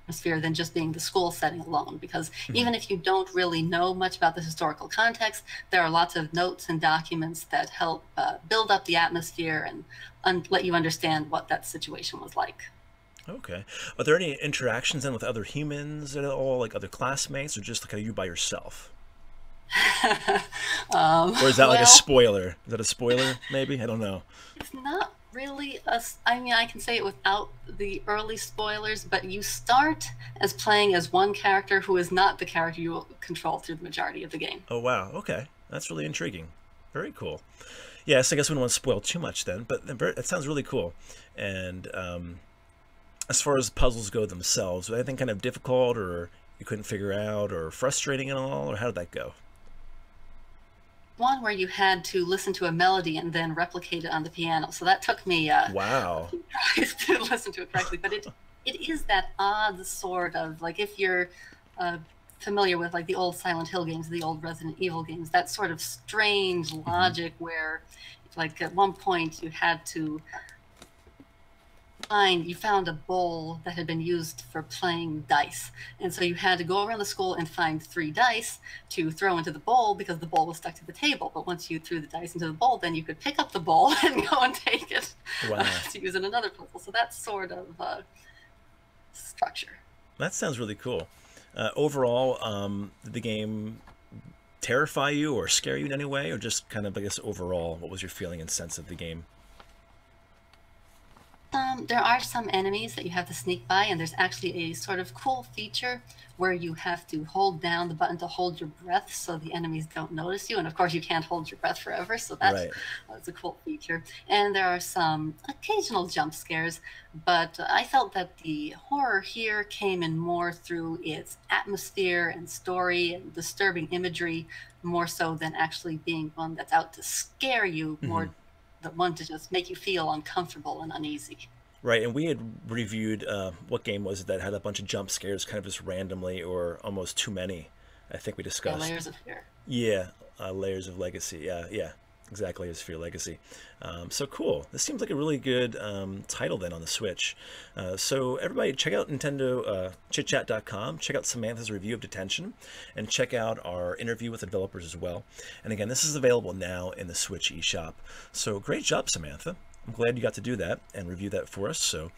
Speaker 2: atmosphere than just being the school setting alone, because even if you don't really know much about the historical context, there are lots of notes and documents that help build up the atmosphere and let you understand what that situation was like.
Speaker 1: Okay. Are there any interactions then with other humans at all, like other classmates, or just like you by yourself? Or is that like a spoiler? Is that a spoiler, maybe? I don't know.
Speaker 2: It's not really I mean, I can say it without the early spoilers, but you start as playing as one character who is not the character you will control through the majority of the game.
Speaker 1: Oh, wow. Okay. That's really intriguing. Very cool. Yes, I guess we don't want to spoil too much then, but it sounds really cool. And as far as puzzles go themselves, was anything kind of difficult or you couldn't figure out or frustrating at all, or how did that go?
Speaker 2: One where you had to listen to a melody and then replicate it on the piano. So that took me
Speaker 1: wow,
Speaker 2: to listen to it correctly. But it is that odd sort of, like, if you're familiar with like the old Silent Hill games, the old Resident Evil games, that sort of strange logic where, like, at one point you had to you found a bowl that had been used for playing dice, and so you had to go around the school and find 3 dice to throw into the bowl because the bowl was stuck to the table. But once you threw the dice into the bowl, then you could pick up the bowl and go and take it to use in another puzzle. So that's sort of structure.
Speaker 1: That sounds really cool. Overall, did the game terrify you or scare you in any way, or just kind of, I guess, overall, what was your feeling and sense of the game?
Speaker 2: There are some enemies that you have to sneak by, and there's actually a sort of cool feature where you have to hold down the button to hold your breath so the enemies don't notice you. And of course, you can't hold your breath forever, so that's a cool feature. And there are some occasional jump scares, but I felt that the horror here came in more through its atmosphere and story and disturbing imagery, more so than actually being one that's out to scare you, more the one to just make you feel uncomfortable and uneasy.
Speaker 1: Right, and we had reviewed, what game was it that had a bunch of jump scares kind of just randomly or almost too many, I think we discussed.
Speaker 2: Yeah, Layers of Fear.
Speaker 1: Yeah, Layers of Legacy, yeah. exactly as for your legacy. So cool. This seems like a really good title then on the Switch. So everybody check out Nintendo chitchat.com, check out Samantha's review of Detention, and check out our interview with the developers as well. And again, this is available now in the Switch eShop. So great job, Samantha. I'm glad you got to do that and review that for us. So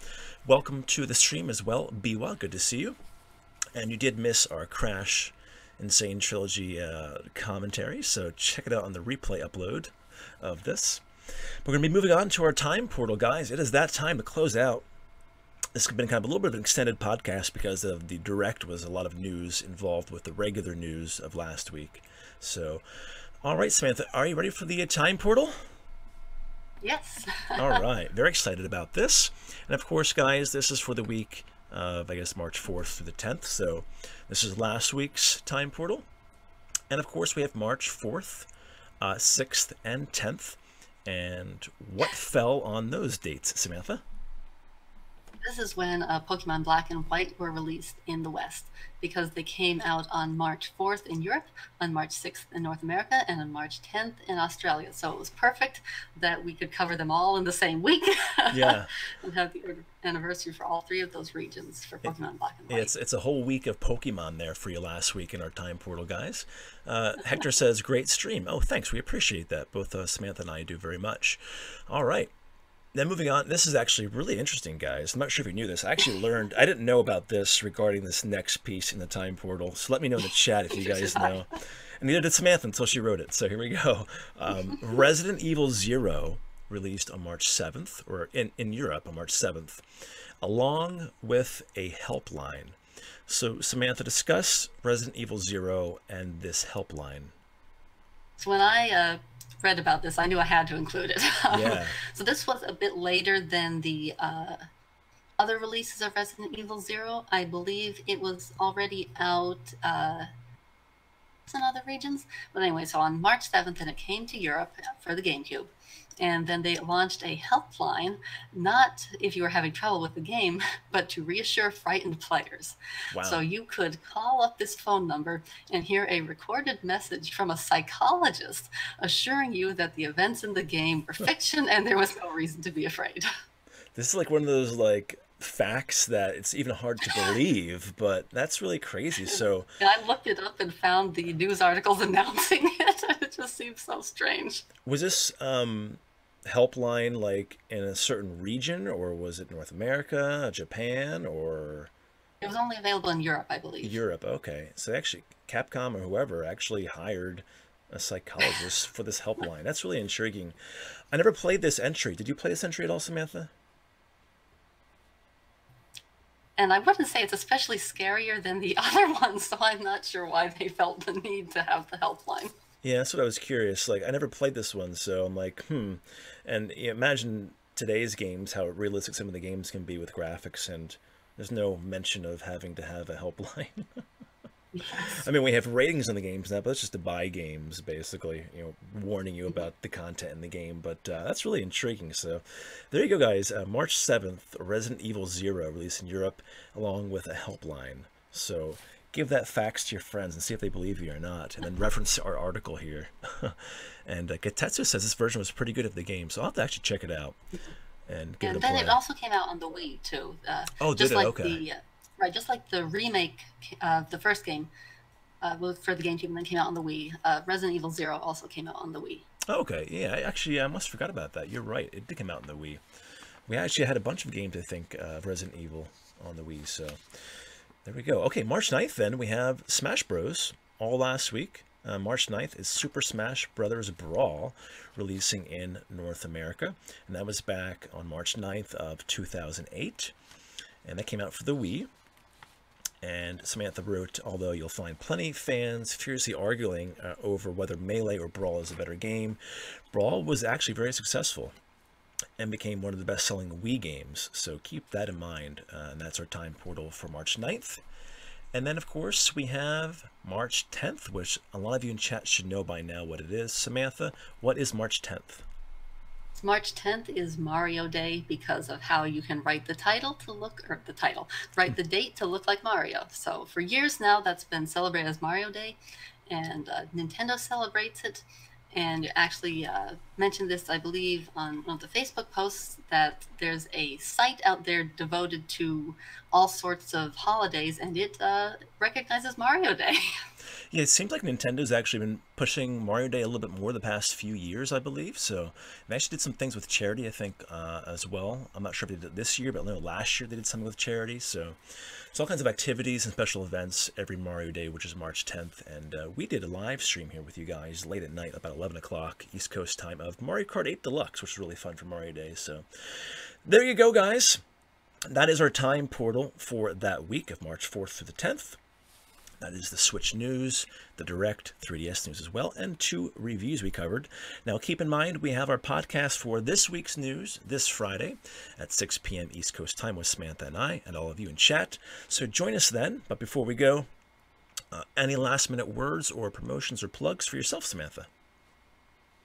Speaker 1: welcome to the stream as well, Biwa. Good to see you. And you did miss our Crash Insane Trilogy commentary, so check it out on the replay upload of this. We're going to be moving on to our time portal, guys. It is that time to close out. This has been kind of a little bit of an extended podcast because of the Direct was a lot of news involved with the regular news of last week. So, all right, Samantha, are you ready for the time portal?
Speaker 2: Yes.
Speaker 1: All right, very excited about this. And of course, guys, this is for the week of, I guess, March 4th through the 10th. So this is last week's time portal. And of course, we have March 4th, 6th, and 10th. And what fell on those dates, Samantha?
Speaker 2: This is when Pokemon Black and White were released in the West, because they came out on March 4th in Europe, on March 6th in North America, and on March 10th in Australia. So it was perfect that we could cover them all in the same week.
Speaker 1: Yeah.
Speaker 2: And have the anniversary for all three of those regions for Pokemon Black and White.
Speaker 1: It's a whole week of Pokemon there for you last week in our time portal, guys. Hector says, great stream. Oh, thanks. We appreciate that. Both Samantha and I do very much. All right. Then moving on, this is actually really interesting, guys. I'm not sure if you knew this. I actually learned, I didn't know about this regarding this next piece in the time portal. So let me know in the chat if you guys know. And neither did Samantha until she wrote it. So here we go. Resident Evil 0 released on March 7th, or in Europe on March 7th, along with a helpline. So Samantha, discuss Resident Evil 0 and this helpline.
Speaker 2: So when I read about this, I knew I had to include it.
Speaker 1: Yeah.
Speaker 2: So this was a bit later than the other releases of Resident Evil 0. I believe it was already out in other regions. But anyway, so on March 7th, and it came to Europe for the GameCube. And then they launched a helpline, not if you were having trouble with the game, but to reassure frightened players.
Speaker 1: Wow.
Speaker 2: So you could call up this phone number and hear a recorded message from a psychologist assuring you that the events in the game were fiction and there was no reason to be afraid.
Speaker 1: This is like one of those like facts that it's even hard to believe, but that's really crazy. So
Speaker 2: and I looked it up and found the news articles announcing it. It just seems so strange.
Speaker 1: was this helpline like in a certain region, or was it North America, Japan, or
Speaker 2: It was only available in Europe, I believe.
Speaker 1: Europe? Okay, so actually Capcom or whoever actually hired a psychologist for this helpline. That's really intriguing. I never played this entry. Did you play this entry at all, Samantha?
Speaker 2: And I wouldn't say it's especially scarier than the other ones, so I'm not sure why they felt the need to have the helpline.
Speaker 1: Yeah, that's what I was curious. Like, I never played this one, so I'm like, And you imagine today's games, how realistic some of the games can be with graphics, and there's no mention of having to have a helpline.
Speaker 2: Yes.
Speaker 1: I mean, we have ratings on the games now, but it's just to buy games, basically, warning you about the content in the game. But that's really intriguing. So there you go, guys. March 7th, Resident Evil 0 released in Europe, along with a helpline. So give that facts to your friends and see if they believe you or not, and then reference our article here. And Katetsu says this version was pretty good of the game, so I'll have to actually check it out and give it a play.
Speaker 2: And then it also came out on the Wii, too.
Speaker 1: Oh, did it?
Speaker 2: Like
Speaker 1: Okay.
Speaker 2: Right, just like the remake of the first game for the GameCube and then came out on the Wii. Resident Evil 0 also came out on the Wii.
Speaker 1: Okay, yeah, I must have forgot about that. You're right, it did come out on the Wii. We actually had a bunch of games, I think, of Resident Evil on the Wii, so there we go. Okay, March 9th, then, we have Smash Bros. All last week. March 9th is Super Smash Bros. Brawl, releasing in North America, and that was back on March 9th of 2008, and that came out for the Wii. And Samantha wrote, although you'll find plenty of fans furiously arguing over whether Melee or Brawl is a better game, Brawl was actually very successful and became one of the best-selling Wii games. So keep that in mind, and that's our time portal for March 9th. And then, of course, we have March 10th, which a lot of you in chat should know by now what it is. Samantha, what is March 10th?
Speaker 2: March 10th is Mario Day because of how you can write the title to look, or the title, write the date to look like Mario. So for years now, that's been celebrated as Mario Day, and Nintendo celebrates it. And actually mentioned this, I believe, on one of the Facebook posts, that there's a site out there devoted to all sorts of holidays, and it recognizes Mario Day.
Speaker 1: Yeah, it seems like Nintendo's actually been pushing Mario Day a little bit more the past few years, I believe. So they actually did some things with charity, I think, as well. I'm not sure if they did it this year, but I know last year they did something with charity. So it's all kinds of activities and special events every Mario Day, which is March 10th. And we did a live stream here with you guys late at night, about 11 o'clock East Coast time, of Mario Kart 8 Deluxe, which was really fun for Mario Day. So there you go, guys. That is our time portal for that week of March 4th through the 10th. That is the Switch news, the Direct, 3DS news as well, and 2 reviews we covered. Now, keep in mind, we have our podcast for this week's news this Friday at 6 p.m. East Coast time with Samantha and I, and all of you in chat. So join us then. But before we go, any last-minute words or promotions or plugs for yourself, Samantha?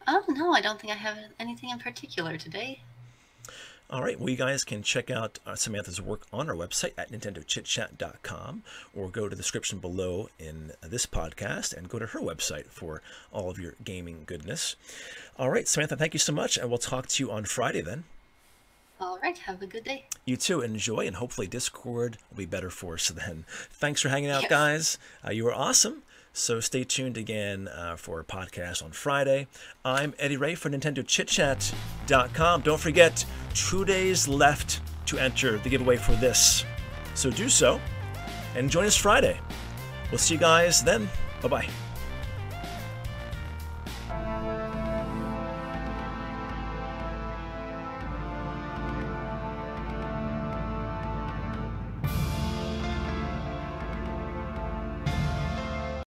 Speaker 2: Oh, no, I don't think I have anything in particular today.
Speaker 1: All right, well, you guys can check out Samantha's work on our website at nintendochitchat.com, or go to the description below in this podcast and go to her website for all of your gaming goodness. All right, Samantha, thank you so much, and we'll talk to you on Friday then.
Speaker 2: All right, have a good day.
Speaker 1: You too, enjoy, and hopefully Discord will be better for us then. Thanks for hanging out, guys. You were awesome. So stay tuned again for a podcast on Friday. I'm Eddy Ray for NintendoChitChat.com. Don't forget, 2 days left to enter the giveaway for this. So do so, and join us Friday. We'll see you guys then. Bye-bye.